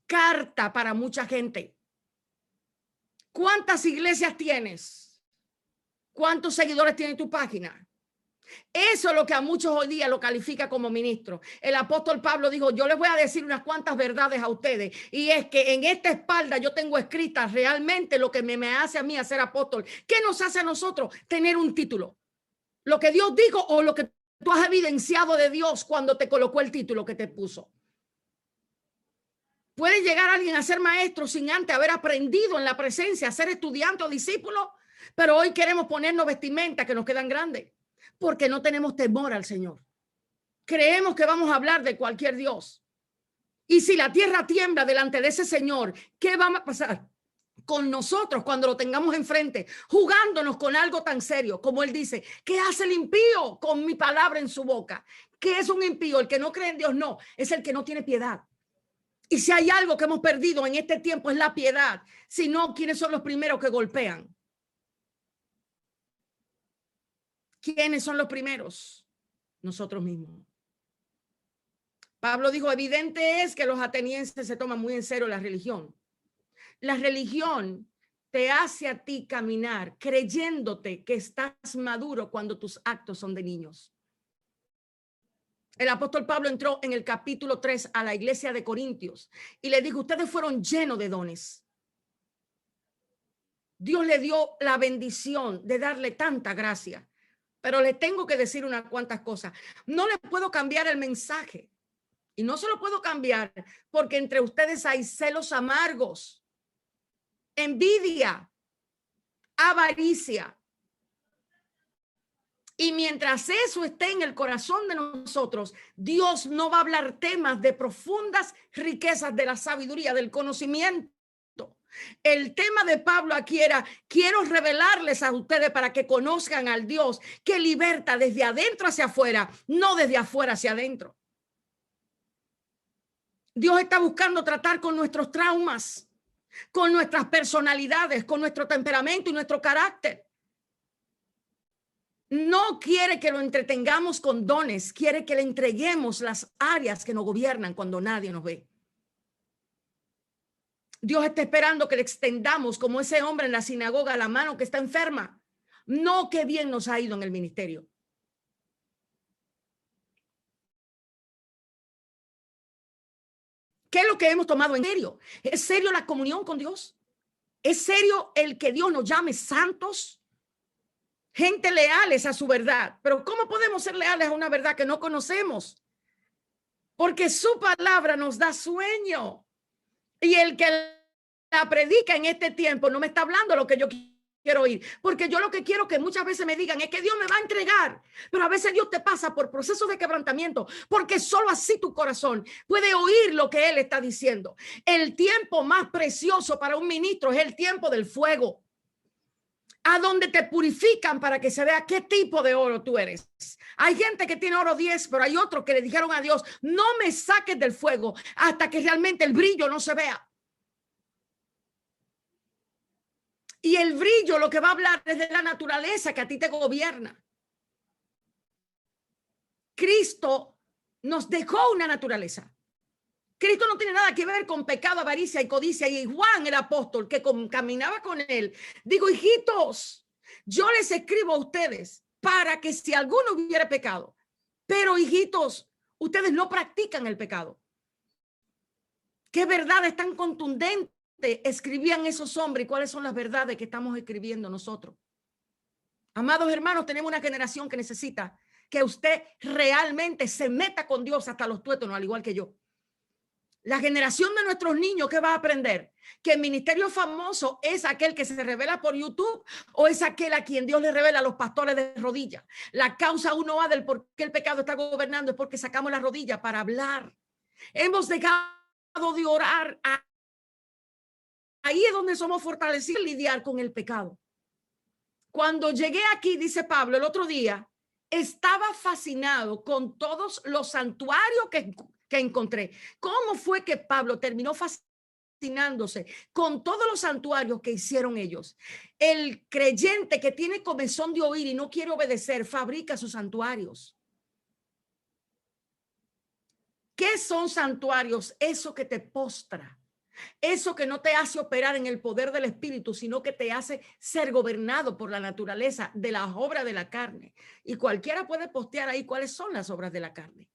carta para mucha gente. ¿Cuántas iglesias tienes? ¿Cuántos seguidores tiene tu página? Eso es lo que a muchos hoy día lo califica como ministro. El apóstol Pablo dijo, yo les voy a decir unas cuantas verdades a ustedes, y es que en esta espalda yo tengo escritas realmente lo que me hace a mí a ser apóstol. ¿Qué nos hace a nosotros tener un título? Lo que Dios dijo o lo que tú has evidenciado de Dios cuando te colocó el título que te puso. Puede llegar alguien a ser maestro sin antes haber aprendido en la presencia, a ser estudiante o discípulo, pero hoy queremos ponernos vestimentas que nos quedan grandes. Porque no tenemos temor al Señor. Creemos que vamos a hablar de cualquier Dios. Y si la tierra tiembla delante de ese Señor, ¿qué va a pasar con nosotros cuando lo tengamos enfrente? Jugándonos con algo tan serio como Él dice, ¿qué hace el impío con mi palabra en su boca? ¿Qué es un impío? El que no cree en Dios, no, es el que no tiene piedad. Y si hay algo que hemos perdido en este tiempo es la piedad. Si no, ¿quiénes son los primeros que golpean? ¿Quiénes son los primeros? Nosotros mismos. Pablo dijo, evidente es que los atenienses se toman muy en serio la religión. la religión te hace a ti caminar creyéndote que estás maduro cuando tus actos son de niños. El apóstol Pablo entró en el capítulo 3 a la iglesia de Corintios y le dijo, ustedes fueron llenos de dones. Dios le dio la bendición de darle tanta gracia, pero le tengo que decir unas cuantas cosas. No le puedo cambiar el mensaje y no se lo puedo cambiar porque entre ustedes hay celos amargos, envidia, avaricia. Y mientras eso esté en el corazón de nosotros, Dios no va a hablar temas de profundas riquezas de la sabiduría, del conocimiento. El tema de Pablo aquí era, quiero revelarles a ustedes para que conozcan al Dios que liberta desde adentro hacia afuera, no desde afuera hacia adentro. Dios está buscando tratar con nuestros traumas, con nuestras personalidades, con nuestro temperamento y nuestro carácter. No quiere que lo entretengamos con dones, quiere que le entreguemos las áreas que nos gobiernan cuando nadie nos ve. Dios está esperando que le extendamos como ese hombre en la sinagoga la mano que está enferma. No, qué bien nos ha ido en el ministerio. ¿Qué es lo que hemos tomado en serio? ¿Es serio la comunión con Dios? ¿Es serio el que Dios nos llame santos? Gente leales a su verdad. Pero ¿cómo podemos ser leales a una verdad que no conocemos? Porque su palabra nos da sueño. Y el que la predica en este tiempo no me está hablando lo que yo quiero oír. Porque yo lo que quiero que muchas veces me digan es que Dios me va a entregar. Pero a veces Dios te pasa por procesos de quebrantamiento. Porque solo así tu corazón puede oír lo que Él está diciendo. El tiempo más precioso para un ministro es el tiempo del fuego. A donde te purifican para que se vea qué tipo de oro tú eres. Hay gente que tiene oro 10, pero hay otros que le dijeron a Dios, no me saques del fuego hasta que realmente el brillo no se vea. Y el brillo lo que va a hablar es de la naturaleza que a ti te gobierna. Cristo nos dejó una naturaleza. Cristo no tiene nada que ver con pecado, avaricia y codicia. Y Juan, el apóstol, que caminaba con él, digo, hijitos, yo les escribo a ustedes para que si alguno hubiera pecado, pero hijitos, ustedes no practican el pecado. ¿Qué verdades tan contundentes escribían esos hombres y cuáles son las verdades que estamos escribiendo nosotros? Amados hermanos, tenemos una generación que necesita que usted realmente se meta con Dios hasta los tuétanos, al igual que yo. La generación de nuestros niños, ¿qué va a aprender? Que el ministerio famoso es aquel que se revela por YouTube o es aquel a quien Dios le revela a los pastores de rodillas. La causa 1A del por qué el pecado está gobernando es porque sacamos la rodilla para hablar. Hemos dejado de orar. Ahí es donde somos fortalecidos en lidiar con el pecado. Cuando llegué aquí, dice Pablo, el otro día, estaba fascinado con todos los santuarios que encontré. ¿Cómo fue que Pablo terminó fascinándose con todos los santuarios que hicieron ellos? El creyente que tiene comezón de oír y no quiere obedecer, fabrica sus santuarios. ¿Qué son santuarios? Eso que te postra. Eso que no te hace operar en el poder del espíritu, sino que te hace ser gobernado por la naturaleza de las obras de la carne. Y cualquiera puede postear ahí cuáles son las obras de la carne.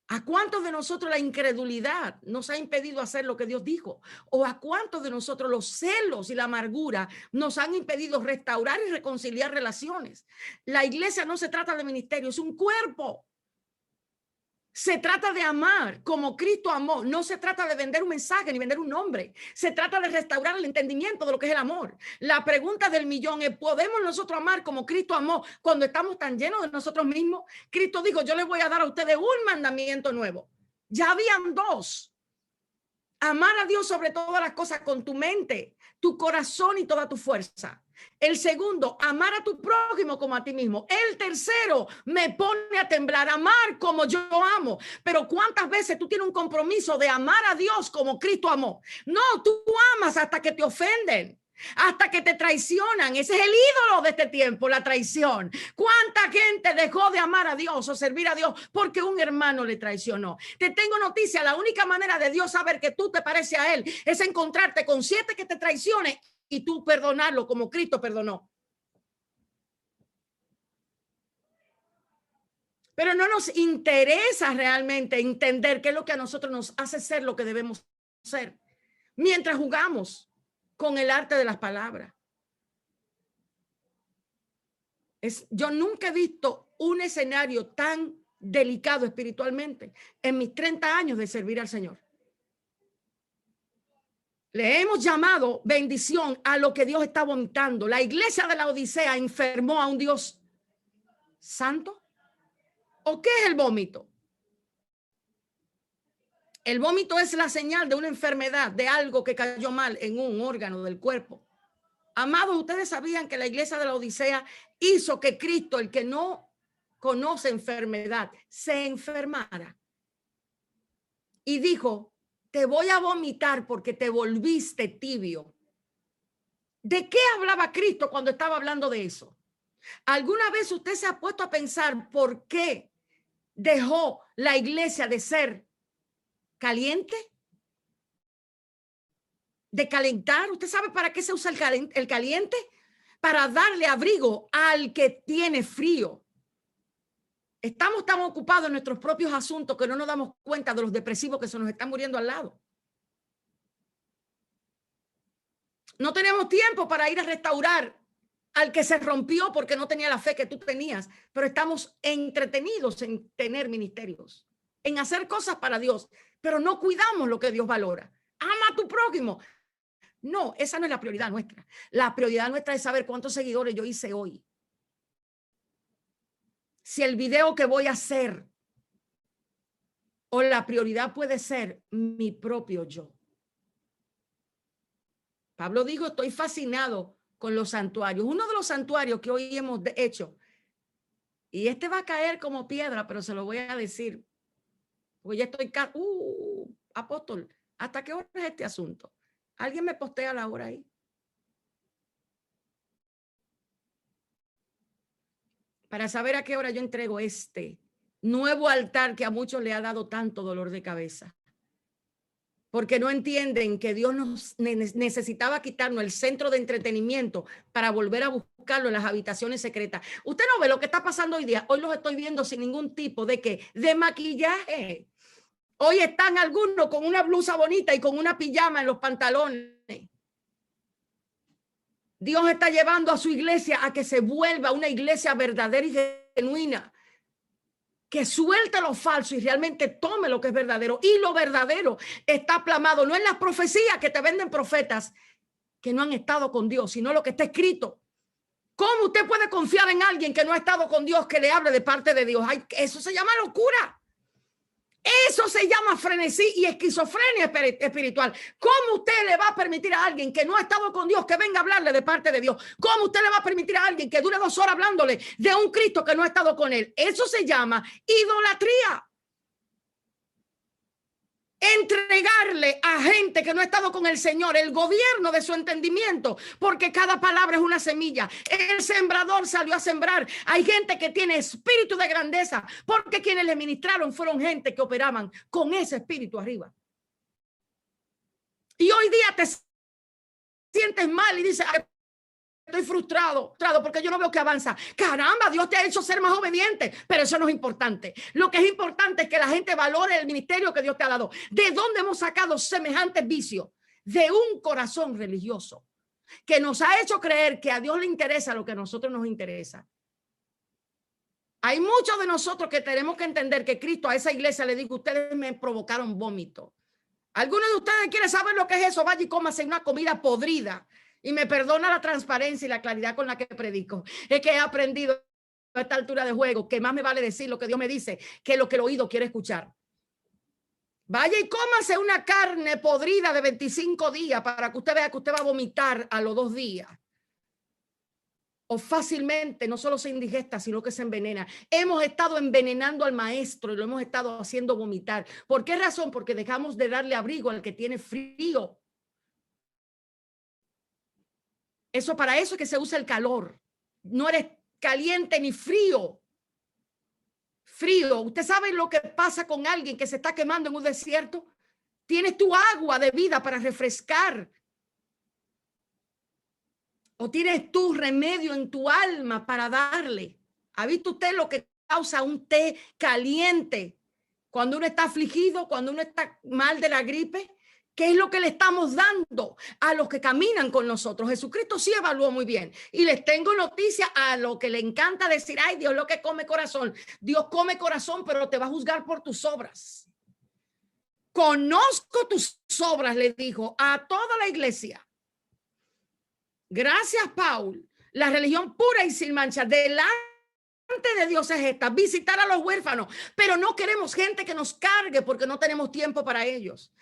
¿A cuántos de nosotros la incredulidad nos ha impedido hacer lo que Dios dijo? ¿O a cuántos de nosotros los celos y la amargura nos han impedido restaurar y reconciliar relaciones? La iglesia no se trata de ministerio, es un cuerpo. Se trata de amar como Cristo amó. No se trata de vender un mensaje ni vender un nombre. Se trata de restaurar el entendimiento de lo que es el amor. La pregunta del millón es, ¿podemos nosotros amar como Cristo amó cuando estamos tan llenos de nosotros mismos? Cristo dijo, yo les voy a dar a ustedes un mandamiento nuevo. Ya habían dos. Amar a Dios sobre todas las cosas con tu mente, tu corazón y toda tu fuerza. El segundo, amar a tu prójimo como a ti mismo. El tercero, me pone a temblar, amar como yo amo. Pero ¿cuántas veces tú tienes un compromiso de amar a Dios como Cristo amó? No, tú amas hasta que te ofenden. hasta que te traicionan. Ese es el ídolo de este tiempo, la traición. ¿Cuánta gente dejó de amar a Dios o servir a Dios porque un hermano le traicionó? Te tengo noticia, la única manera de Dios saber que tú te pareces a Él es encontrarte con 7 que te traicionen y tú perdonarlo como Cristo perdonó. Pero no nos interesa realmente entender qué es lo que a nosotros nos hace ser lo que debemos ser mientras jugamos con el arte de las palabras. Yo nunca he visto un escenario tan delicado espiritualmente en mis 30 años de servir al Señor. Le hemos llamado bendición a lo que Dios está vomitando. La iglesia de la Odisea enfermó a un Dios santo. ¿O qué es el vómito? El vómito es la señal de una enfermedad, de algo que cayó mal en un órgano del cuerpo. Amados, ustedes sabían que la iglesia de la Odisea hizo que Cristo, el que no conoce enfermedad, se enfermara. Y dijo, te voy a vomitar porque te volviste tibio. ¿De qué hablaba Cristo cuando estaba hablando de eso? ¿Alguna vez usted se ha puesto a pensar por qué dejó la iglesia de ser caliente? De calentar. ¿Usted sabe para qué se usa el caliente? Para darle abrigo al que tiene frío. Estamos tan ocupados en nuestros propios asuntos que no nos damos cuenta de los depresivos que se nos están muriendo al lado. No tenemos tiempo para ir a restaurar al que se rompió porque no tenía la fe que tú tenías, pero estamos entretenidos en tener ministerios, en hacer cosas para Dios, pero no cuidamos lo que Dios valora. Ama a tu prójimo. No, esa no es la prioridad nuestra. La prioridad nuestra es saber cuántos seguidores yo hice hoy. Si el video que voy a hacer, o la prioridad puede ser mi propio yo. Pablo dijo, estoy fascinado con los santuarios. Uno de los santuarios que hoy hemos hecho, y este va a caer como piedra, pero se lo voy a decir, porque ya estoy, apóstol, ¿hasta qué hora es este asunto? ¿Alguien me postea la hora ahí? Para saber a qué hora yo entrego este nuevo altar que a muchos le ha dado tanto dolor de cabeza. Porque no entienden que Dios nos necesitaba quitarnos el centro de entretenimiento para volver a buscarlo en las habitaciones secretas. Usted no ve lo que está pasando hoy día. Hoy los estoy viendo sin ningún tipo de maquillaje. Hoy están algunos con una blusa bonita y con una pijama en los pantalones. Dios está llevando a su iglesia a que se vuelva una iglesia verdadera y genuina, que suelte lo falso y realmente tome lo que es verdadero. Y lo verdadero está plasmado no en las profecías que te venden profetas que no han estado con Dios, sino lo que está escrito. ¿Cómo usted puede confiar en alguien que no ha estado con Dios, que le hable de parte de Dios? Ay, eso se llama locura. Eso se llama frenesí y esquizofrenia espiritual. ¿Cómo usted le va a permitir a alguien que no ha estado con Dios que venga a hablarle de parte de Dios? ¿Cómo usted le va a permitir a alguien que dure 2 horas hablándole de un Cristo que no ha estado con él? Eso se llama idolatría. Entregarle a gente que no ha estado con el Señor el gobierno de su entendimiento, porque cada palabra es una semilla. El sembrador salió a sembrar. Hay gente que tiene espíritu de grandeza, porque quienes le ministraron fueron gente que operaban con ese espíritu arriba. Y hoy día te sientes mal y dices, estoy frustrado porque yo no veo que avanza. Caramba, Dios te ha hecho ser más obediente, pero eso no es importante. Lo que es importante es que la gente valore el ministerio que Dios te ha dado. ¿De dónde hemos sacado semejantes vicios? De un corazón religioso que nos ha hecho creer que a Dios le interesa lo que a nosotros nos interesa. Hay muchos de nosotros que tenemos que entender que Cristo a esa iglesia le dijo, ustedes me provocaron vómito. ¿Alguno de ustedes quiere saber lo que es eso? Vaya y cómase una comida podrida. Y me perdona la transparencia y la claridad con la que predico. Es que he aprendido a esta altura de juego que más me vale decir lo que Dios me dice que lo que el oído quiere escuchar. Vaya y cómase una carne podrida de 25 días para que usted vea que usted va a vomitar a los 2 días. O fácilmente no solo se indigesta, sino que se envenena. Hemos estado envenenando al maestro y lo hemos estado haciendo vomitar. ¿Por qué razón? Porque dejamos de darle abrigo al que tiene frío. Eso para eso es que se usa el calor. No eres caliente ni frío. Frío. ¿Usted sabe lo que pasa con alguien que se está quemando en un desierto? Tienes tu agua de vida para refrescar. ¿O tienes tu remedio en tu alma para darle? ¿Ha visto usted lo que causa un té caliente cuando uno está afligido, cuando uno está mal de la gripe? ¿Qué es lo que le estamos dando a los que caminan con nosotros? Jesucristo sí evaluó muy bien. Y les tengo noticia a lo que le encanta decir, ay, Dios lo que come corazón. Dios come corazón, pero te va a juzgar por tus obras. Conozco tus obras, le dijo a toda la iglesia. Gracias, Paul. La religión pura y sin mancha delante de Dios es esta, visitar a los huérfanos, pero no queremos gente que nos cargue porque no tenemos tiempo para ellos.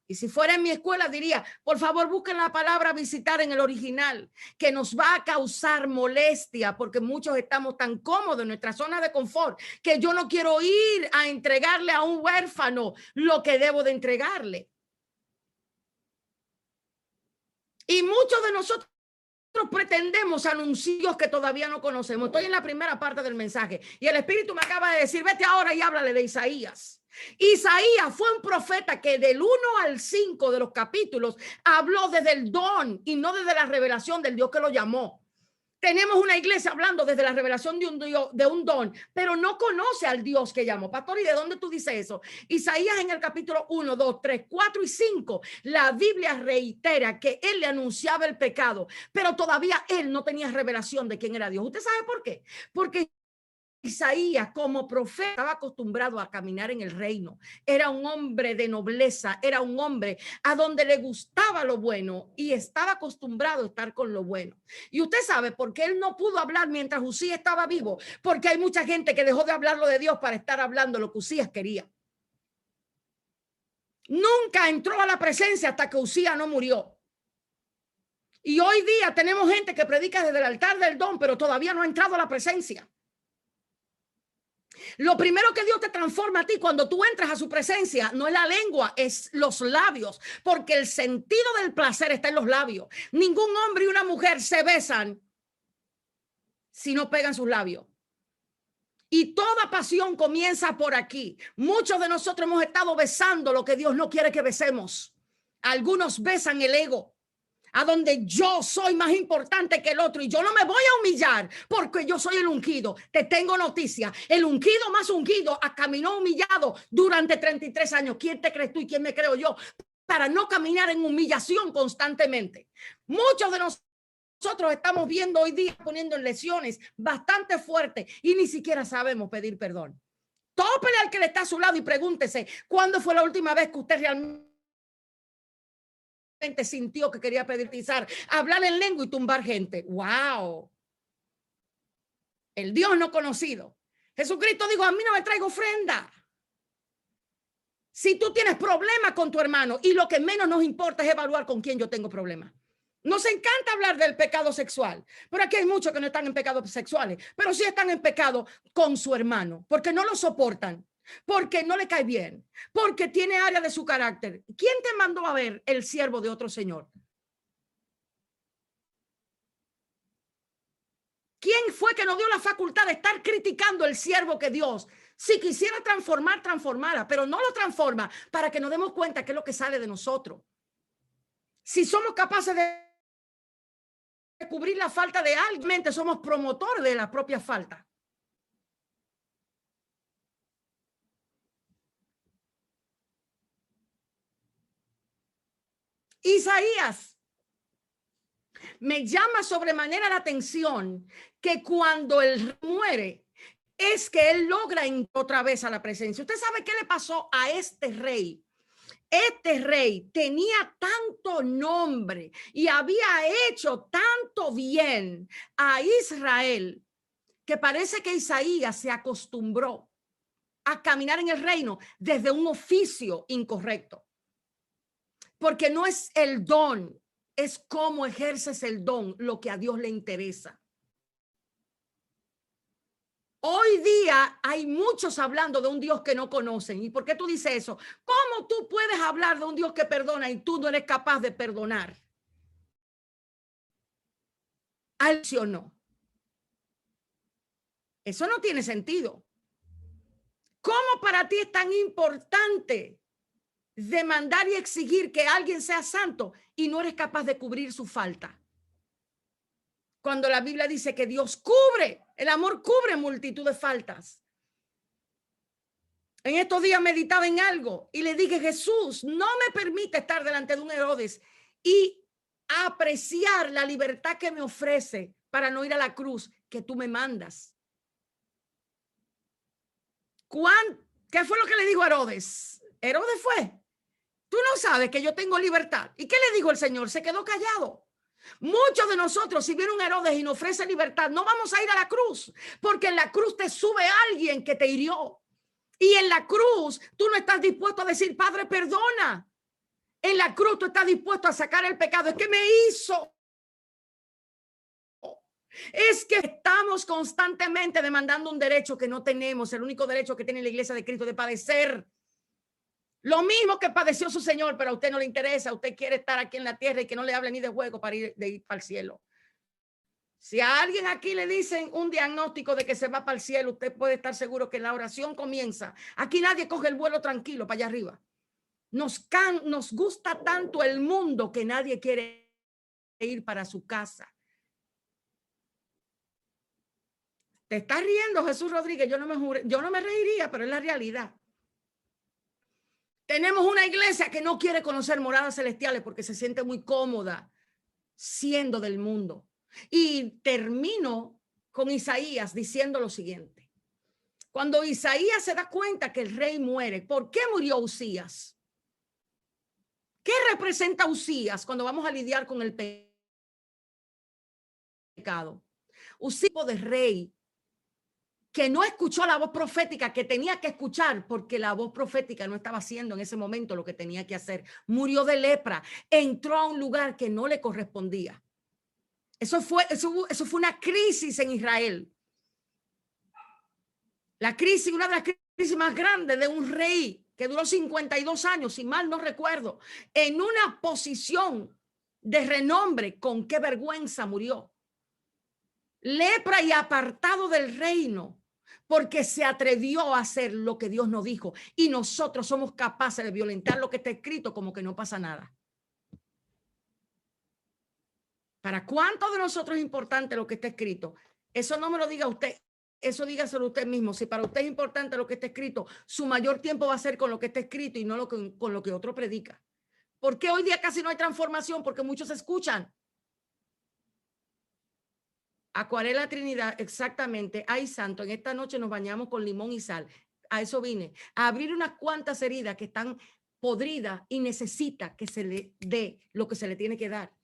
Y si fuera en mi escuela diría, por favor busquen la palabra visitar en el original, que nos va a causar molestia porque muchos estamos tan cómodos en nuestra zona de confort que yo no quiero ir a entregarle a un huérfano lo que debo de entregarle. Y muchos de nosotros pretendemos anuncios que todavía no conocemos. Estoy en la primera parte del mensaje y el Espíritu me acaba de decir, vete ahora y háblale de Isaías. Isaías fue un profeta que del 1 al 5 de los capítulos habló desde el don y no desde la revelación del Dios que lo llamó. Tenemos una iglesia hablando desde la revelación de un don, pero no conoce al Dios que llamó. Pastor, ¿y de dónde tú dices eso? Isaías en el capítulo 1, 2, 3, 4 y 5, la Biblia reitera que él le anunciaba el pecado, pero todavía él no tenía revelación de quién era Dios. ¿Usted sabe por qué? Porque Isaías como profeta estaba acostumbrado a caminar en el reino. Era un hombre de nobleza, era un hombre a donde le gustaba lo bueno y estaba acostumbrado a estar con lo bueno. Y usted sabe por qué él no pudo hablar mientras Usías estaba vivo, porque hay mucha gente que dejó de hablarlo de Dios para estar hablando lo que Usías quería. Nunca entró a la presencia hasta que Usías no murió. Y hoy día tenemos gente que predica desde el altar del don, pero todavía no ha entrado a la presencia. Lo primero que Dios te transforma a ti cuando tú entras a su presencia no es la lengua, es los labios, porque el sentido del placer está en los labios. Ningún hombre y una mujer se besan si no pegan sus labios. Y toda pasión comienza por aquí. Muchos de nosotros hemos estado besando lo que Dios no quiere que besemos. Algunos besan el ego, a donde yo soy más importante que el otro y yo no me voy a humillar porque yo soy el ungido. Te tengo noticia, el ungido más ungido caminó humillado durante 33 años. ¿Quién te crees tú y quién me creo yo para no caminar en humillación constantemente? Muchos de nosotros estamos viendo hoy día poniendo en lesiones bastante fuertes y ni siquiera sabemos pedir perdón. Tópele al que le está a su lado y pregúntese, ¿cuándo fue la última vez que usted realmente sintió que quería peditizar, hablar en lengua y tumbar gente? ¡Wow! El Dios no conocido. Jesucristo dijo, a mí no me traigo ofrenda. Si tú tienes problemas con tu hermano y lo que menos nos importa es evaluar con quién yo tengo problemas. Nos encanta hablar del pecado sexual, pero aquí hay muchos que no están en pecados sexuales, pero sí están en pecado con su hermano, porque no lo soportan, porque no le cae bien, porque tiene área de su carácter. ¿Quién te mandó a ver el siervo de otro señor? ¿Quién fue que nos dio la facultad de estar criticando el siervo que Dios, si quisiera transformar, transformara, pero no lo transforma para que nos demos cuenta que es lo que sale de nosotros? Si somos capaces de cubrir la falta de alguien, somos promotores de la propia falta. Isaías me llama sobremanera la atención que cuando él muere es que él logra ir otra vez a la presencia. ¿Usted sabe qué le pasó a este rey? Este rey tenía tanto nombre y había hecho tanto bien a Israel que parece que Isaías se acostumbró a caminar en el reino desde un oficio incorrecto. Porque no es el don, es cómo ejerces el don lo que a Dios le interesa. Hoy día hay muchos hablando de un Dios que no conocen. ¿Y por qué tú dices eso? ¿Cómo tú puedes hablar de un Dios que perdona y tú no eres capaz de perdonar? o no. Eso no tiene sentido. ¿Cómo para ti es tan importante demandar y exigir que alguien sea santo y no eres capaz de cubrir su falta? Cuando la Biblia dice que Dios cubre, el amor cubre multitud de faltas. En estos días meditaba en algo y le dije, Jesús, no me permite estar delante de un Herodes y apreciar la libertad que me ofrece para no ir a la cruz que tú me mandas. ¿Qué fue lo que le dijo Herodes? Herodes fue, tú no sabes que yo tengo libertad. ¿Y qué le dijo el Señor? Se quedó callado. Muchos de nosotros, si viene un Herodes y nos ofrece libertad, no vamos a ir a la cruz, porque en la cruz te sube alguien que te hirió. Y en la cruz tú no estás dispuesto a decir, Padre, perdona. En la cruz tú estás dispuesto a sacar el pecado. Es que me hizo. Es que estamos constantemente demandando un derecho que no tenemos. El único derecho que tiene la iglesia de Cristo de padecer lo mismo que padeció su Señor, pero a usted no le interesa. Usted quiere estar aquí en la tierra y que no le hable ni de juego para ir para el cielo. Si a alguien aquí le dicen un diagnóstico de que se va para el cielo, usted puede estar seguro que la oración comienza. Aquí nadie coge el vuelo tranquilo para allá arriba. Nos gusta tanto el mundo que nadie quiere ir para su casa. Te estás riendo, Jesús Rodríguez. Yo no me reiría, pero es la realidad. Tenemos una iglesia que no quiere conocer moradas celestiales porque se siente muy cómoda siendo del mundo. Y termino con Isaías diciendo lo siguiente. Cuando Isaías se da cuenta que el rey muere, ¿por qué murió Usías? ¿Qué representa Usías cuando vamos a lidiar con el pecado? Usías, tipo de rey que no escuchó la voz profética que tenía que escuchar porque la voz profética no estaba haciendo en ese momento lo que tenía que hacer. Murió de lepra, entró a un lugar que no le correspondía. Eso fue una crisis en Israel. La crisis, una de las crisis más grandes de un rey que duró 52 años, si mal no recuerdo, en una posición de renombre. Con qué vergüenza murió. Lepra y apartado del reino, porque se atrevió a hacer lo que Dios nos dijo. Y nosotros somos capaces de violentar lo que está escrito como que no pasa nada. ¿Para cuántos de nosotros es importante lo que está escrito? Eso no me lo diga usted, eso dígaselo usted mismo. Si para usted es importante lo que está escrito, su mayor tiempo va a ser con lo que está escrito y no con lo que otro predica. ¿Por qué hoy día casi no hay transformación? Porque muchos escuchan. Acuarela Trinidad, exactamente. Ay, santo, en esta noche nos bañamos con limón y sal. A eso vine, a abrir unas cuantas heridas que están podridas y necesita que se le dé lo que se le tiene que dar.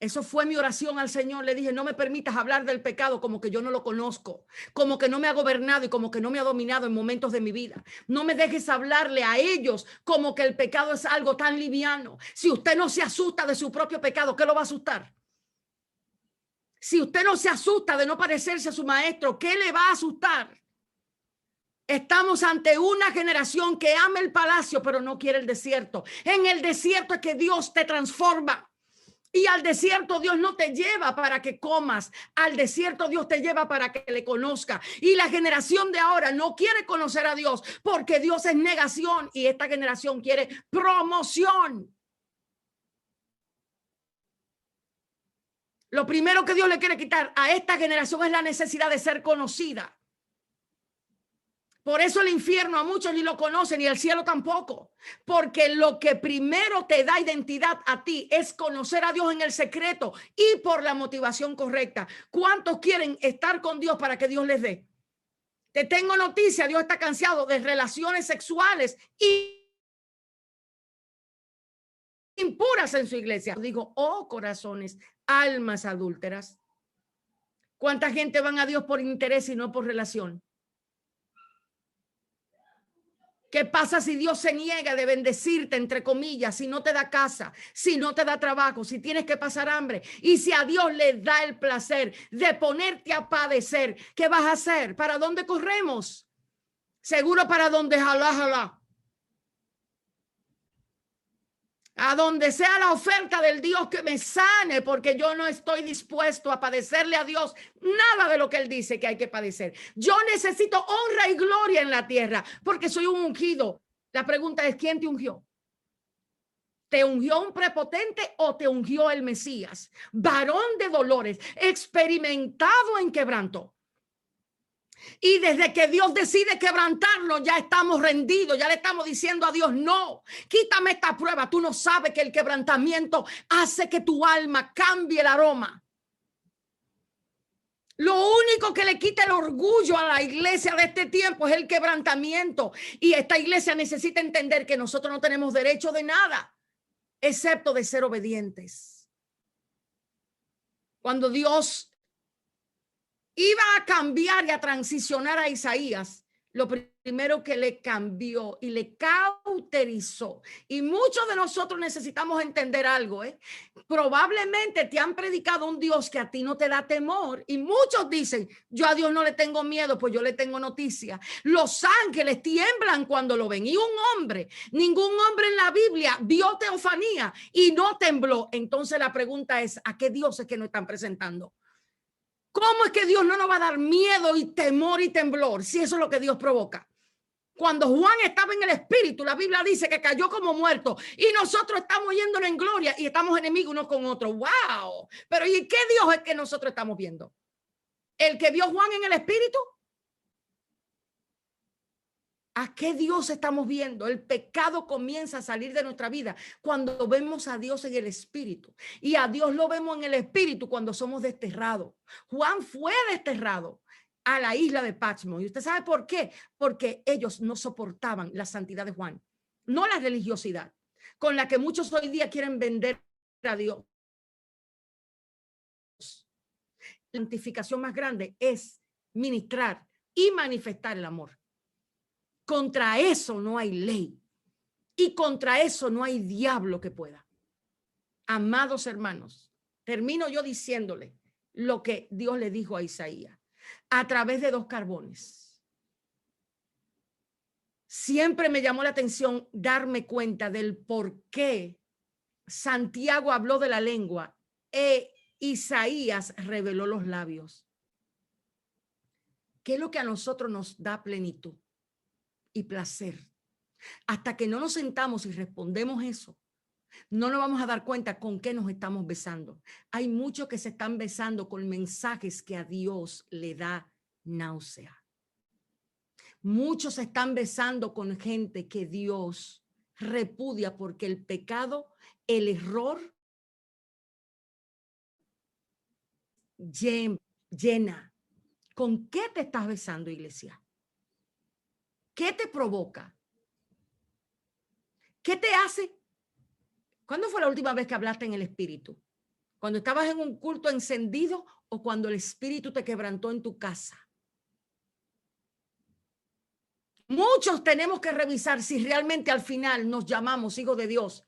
Eso fue mi oración al Señor. Le dije, no me permitas hablar del pecado como que yo no lo conozco, como que no me ha gobernado y como que no me ha dominado en momentos de mi vida. No me dejes hablarle a ellos como que el pecado es algo tan liviano. Si usted no se asusta de su propio pecado, ¿qué lo va a asustar? Si usted no se asusta de no parecerse a su maestro, ¿qué le va a asustar? Estamos ante una generación que ama el palacio, pero no quiere el desierto. En el desierto es que Dios te transforma. Y al desierto Dios no te lleva para que comas. Al desierto Dios te lleva para que le conozca. Y la generación de ahora no quiere conocer a Dios porque Dios es negación y esta generación quiere promoción. Lo primero que Dios le quiere quitar a esta generación es la necesidad de ser conocida. Por eso el infierno a muchos ni lo conocen y el cielo tampoco. Porque lo que primero te da identidad a ti es conocer a Dios en el secreto y por la motivación correcta. ¿Cuántos quieren estar con Dios para que Dios les dé? Te tengo noticia, Dios está cansado de relaciones sexuales y impuras en su iglesia. Digo, oh corazones, almas adúlteras. ¿Cuánta gente van a Dios por interés y no por relación? ¿Qué pasa si Dios se niega de bendecirte, entre comillas, si no te da casa, si no te da trabajo, si tienes que pasar hambre? Y si a Dios le da el placer de ponerte a padecer, ¿qué vas a hacer? ¿Para dónde corremos? Seguro para donde jalá. A donde sea la oferta del Dios que me sane, porque yo no estoy dispuesto a padecerle a Dios nada de lo que Él dice que hay que padecer. Yo necesito honra y gloria en la tierra, porque soy un ungido. La pregunta es, ¿quién te ungió? ¿Te ungió un prepotente o te ungió el Mesías? Varón de dolores, experimentado en quebranto. Y desde que Dios decide quebrantarlo, ya estamos rendidos, ya le estamos diciendo a Dios, no, quítame esta prueba. Tú no sabes que el quebrantamiento hace que tu alma cambie el aroma. Lo único que le quita el orgullo a la iglesia de este tiempo es el quebrantamiento. Y esta iglesia necesita entender que nosotros no tenemos derecho de nada, excepto de ser obedientes. Cuando Dios iba a cambiar y a transicionar a Isaías, lo primero que le cambió y le cauterizó. Y muchos de nosotros necesitamos entender algo, Probablemente te han predicado un Dios que a ti no te da temor. Y muchos dicen, yo a Dios no le tengo miedo, pues yo le tengo noticia. Los ángeles tiemblan cuando lo ven. Y ningún hombre en la Biblia vio teofanía y no tembló. Entonces la pregunta es, ¿a qué dioses que nos están presentando? ¿Cómo es que Dios no nos va a dar miedo y temor y temblor si eso es lo que Dios provoca? Cuando Juan estaba en el espíritu, la Biblia dice que cayó como muerto y nosotros estamos yéndonos en gloria y estamos enemigos unos con otros. ¡Wow! Pero ¿y qué Dios es que nosotros estamos viendo? ¿El que vio Juan en el espíritu? ¿A qué Dios estamos viendo? El pecado comienza a salir de nuestra vida cuando vemos a Dios en el espíritu. Y a Dios lo vemos en el espíritu cuando somos desterrados. Juan fue desterrado a la isla de Patmos. ¿Y usted sabe por qué? Porque ellos no soportaban la santidad de Juan, no la religiosidad con la que muchos hoy día quieren vender a Dios. La santificación más grande es ministrar y manifestar el amor. Contra eso no hay ley y contra eso no hay diablo que pueda. Amados hermanos, termino yo diciéndole lo que Dios le dijo a Isaías a través de 2 carbones. Siempre me llamó la atención darme cuenta del por qué Santiago habló de la lengua e Isaías reveló los labios. ¿Qué es lo que a nosotros nos da plenitud y placer? Hasta que no nos sentamos y respondemos eso, no nos vamos a dar cuenta con qué nos estamos besando. Hay muchos que se están besando con mensajes que a Dios le da náusea. Muchos se están besando con gente que Dios repudia porque el pecado, el error llena. ¿Con qué te estás besando, iglesia? ¿Qué te provoca? ¿Qué te hace? ¿Cuándo fue la última vez que hablaste en el espíritu? ¿Cuando estabas en un culto encendido o cuando el espíritu te quebrantó en tu casa? Muchos tenemos que revisar si realmente al final nos llamamos hijos de Dios.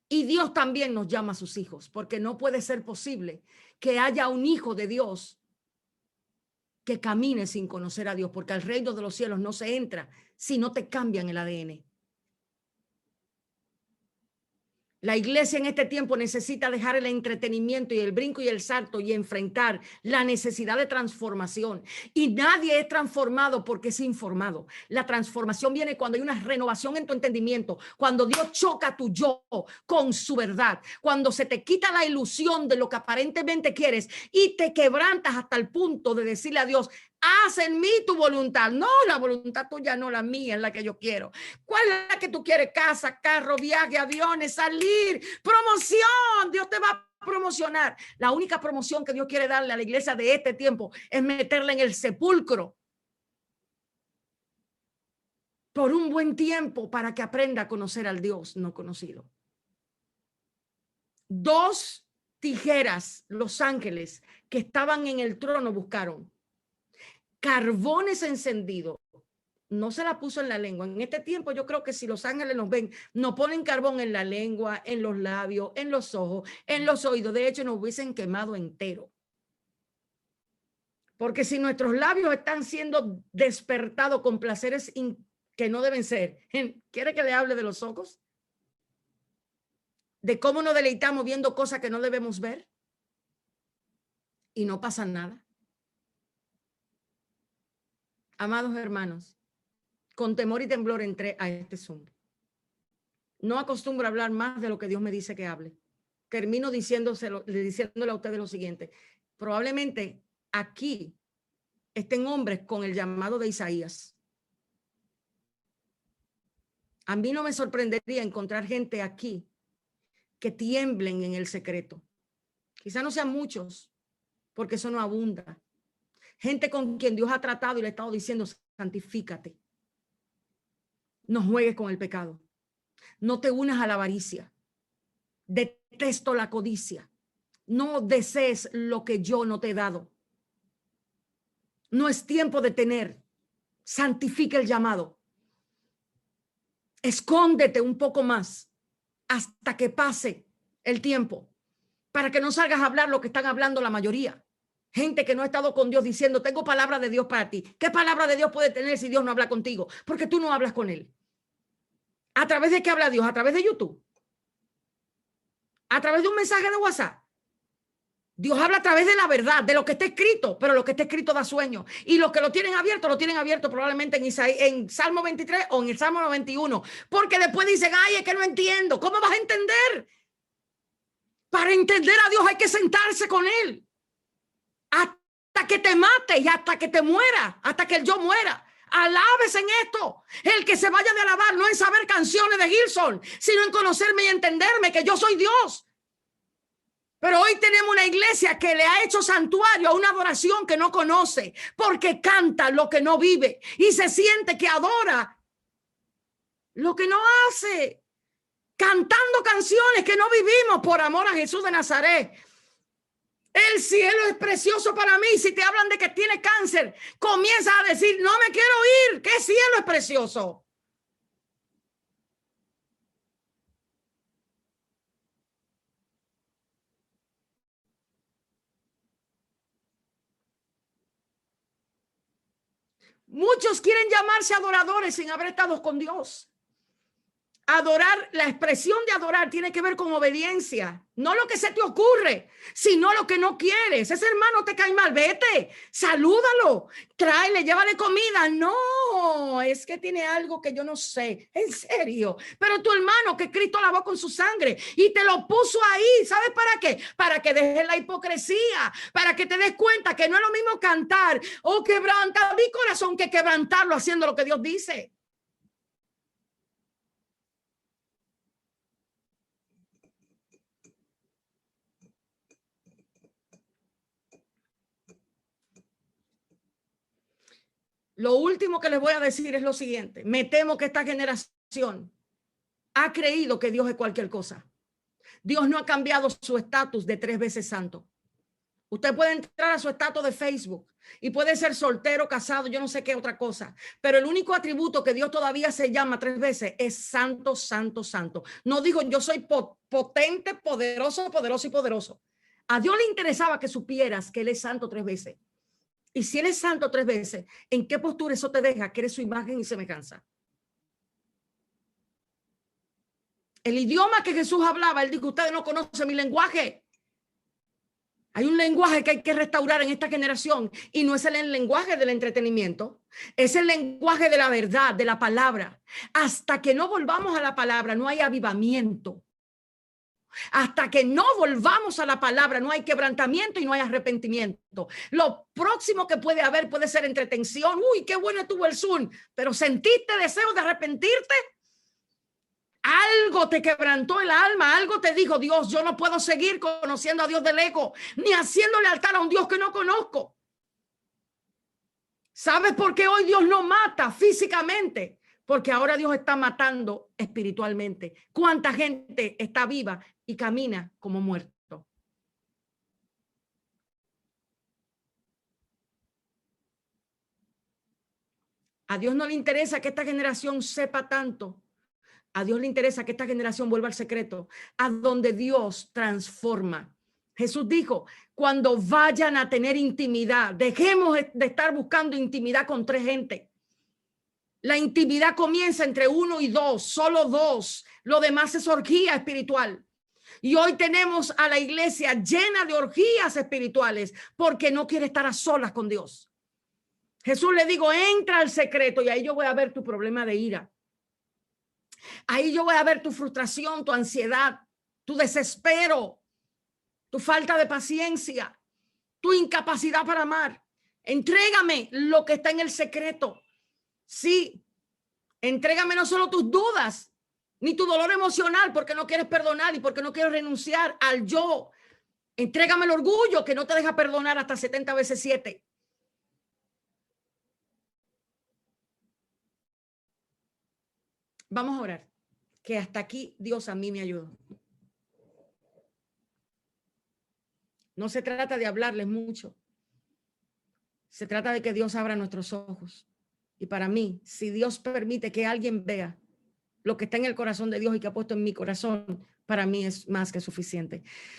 Y Dios también nos llama a sus hijos, porque no puede ser posible que haya un hijo de Dios que camine sin conocer a Dios, porque al reino de los cielos no se entra si no te cambian el ADN. La iglesia en este tiempo necesita dejar el entretenimiento y el brinco y el salto y enfrentar la necesidad de transformación. Y nadie es transformado porque es informado. La transformación viene cuando hay una renovación en tu entendimiento, cuando Dios choca tu yo con su verdad, cuando se te quita la ilusión de lo que aparentemente quieres y te quebrantas hasta el punto de decirle a Dios, haz en mí tu voluntad. No, la voluntad tuya, no la mía, es la que yo quiero. ¿Cuál es la que tú quieres? Casa, carro, viaje, aviones, salir, promoción. Dios te va a promocionar. La única promoción que Dios quiere darle a la iglesia de este tiempo es meterla en el sepulcro por un buen tiempo para que aprenda a conocer al Dios no conocido. 2 tijeras, los ángeles que estaban en el trono buscaron carbones encendidos. No se la puso en la lengua. En este tiempo yo creo que si los ángeles nos ven, nos ponen carbón en la lengua, en los labios, en los ojos, en los oídos. De hecho, nos hubiesen quemado entero. Porque si nuestros labios están siendo despertados con placeres que no deben ser, ¿quiere que le hable de los ojos? de cómo nos deleitamos viendo cosas que no debemos ver y no pasa nada. Amados hermanos, con temor y temblor entré a este Zoom. No acostumbro a hablar más de lo que Dios me dice que hable. Termino diciéndole a ustedes lo siguiente. Probablemente aquí estén hombres con el llamado de Isaías. A mí no me sorprendería encontrar gente aquí que tiemblen en el secreto. Quizá no sean muchos, porque eso no abunda. Gente con quien Dios ha tratado y le ha estado diciendo, santifícate. No juegues con el pecado. No te unas a la avaricia. Detesto la codicia. No desees lo que yo no te he dado. No es tiempo de tener. Santifica el llamado. Escóndete un poco más hasta que pase el tiempo, para que no salgas a hablar lo que están hablando la mayoría. Gente que no ha estado con Dios diciendo, tengo palabra de Dios para ti. ¿Qué palabra de Dios puede tener si Dios no habla contigo? Porque tú no hablas con él. ¿A través de qué habla Dios? ¿A través de YouTube? ¿A través de un mensaje de WhatsApp? Dios habla a través de la verdad, de lo que está escrito, pero lo que está escrito da sueño. Y los que lo tienen abierto probablemente en Salmo 23 o en el Salmo 91. Porque después dicen, ay, es que no entiendo. ¿Cómo vas a entender? Para entender a Dios hay que sentarse con él. Hasta que te mate y hasta que te muera, hasta que el yo muera. Alabes en esto. El que se vaya de alabar no en saber canciones de Gilson, sino en conocerme y entenderme que yo soy Dios. Pero hoy tenemos una iglesia que le ha hecho santuario a una adoración que no conoce, porque canta lo que no vive y se siente que adora lo que no hace, cantando canciones que no vivimos por amor a Jesús de Nazaret. El cielo es precioso para mí. Si te hablan de que tienes cáncer, comienza a decir, no me quiero ir. ¿Qué cielo es precioso? Muchos quieren llamarse adoradores sin haber estado con Dios. Adorar, la expresión de adorar tiene que ver con obediencia, no lo que se te ocurre, sino lo que no quieres. Ese hermano te cae mal, vete, salúdalo, tráele, llévale comida. No, es que tiene algo que yo no sé, en serio. Pero tu hermano que Cristo lavó con su sangre y te lo puso ahí, ¿sabes para qué? Para que dejes la hipocresía, para que te des cuenta que no es lo mismo cantar o quebrantar mi corazón que quebrantarlo haciendo lo que Dios dice. Lo último que les voy a decir es lo siguiente. Me temo que esta generación ha creído que Dios es cualquier cosa. Dios no ha cambiado su estatus de 3 veces santo. Usted puede entrar a su estatus de Facebook y puede ser soltero, casado, yo no sé qué otra cosa. Pero el único atributo que Dios todavía se llama 3 veces es santo, santo, santo. No digo yo soy potente, poderoso, poderoso y poderoso. A Dios le interesaba que supieras que Él es santo 3 veces. Y si Él es santo 3 veces, ¿en qué postura eso te deja? Que eres su imagen y semejanza. El idioma que Jesús hablaba, Él dijo, ustedes no conocen mi lenguaje. Hay un lenguaje que hay que restaurar en esta generación y no es el lenguaje del entretenimiento, es el lenguaje de la verdad, de la palabra. Hasta que no volvamos a la palabra, no hay avivamiento. Hasta que no volvamos a la palabra, no hay quebrantamiento y no hay arrepentimiento. Lo próximo que puede haber puede ser entretención. Uy, qué bueno estuvo el Zoom, pero ¿sentiste deseo de arrepentirte? Algo te quebrantó el alma, algo te dijo, Dios, yo no puedo seguir conociendo a Dios del ego, ni haciéndole altar a un Dios que no conozco. ¿Sabes por qué hoy Dios no mata físicamente? Porque ahora Dios está matando espiritualmente. ¿Cuánta gente está viva y camina como muerto? A Dios no le interesa que esta generación sepa tanto. A Dios le interesa que esta generación vuelva al secreto, a donde Dios transforma. Jesús dijo, cuando vayan a tener intimidad, dejemos de estar buscando intimidad con 3 gente. La intimidad comienza entre 1 y 2, solo 2. Lo demás es orgía espiritual. Y hoy tenemos a la iglesia llena de orgías espirituales porque no quiere estar a solas con Dios. Jesús le digo, entra al secreto y ahí yo voy a ver tu problema de ira. Ahí yo voy a ver tu frustración, tu ansiedad, tu desespero, tu falta de paciencia, tu incapacidad para amar. Entrégame lo que está en el secreto. Sí, entrégame no solo tus dudas, ni tu dolor emocional porque no quieres perdonar y porque no quieres renunciar al yo. Entrégame el orgullo que no te deja perdonar hasta 70 veces 7. Vamos a orar, que hasta aquí Dios a mí me ayudó. No se trata de hablarles mucho. Se trata de que Dios abra nuestros ojos. Y para mí, si Dios permite que alguien vea lo que está en el corazón de Dios y que ha puesto en mi corazón, para mí es más que suficiente.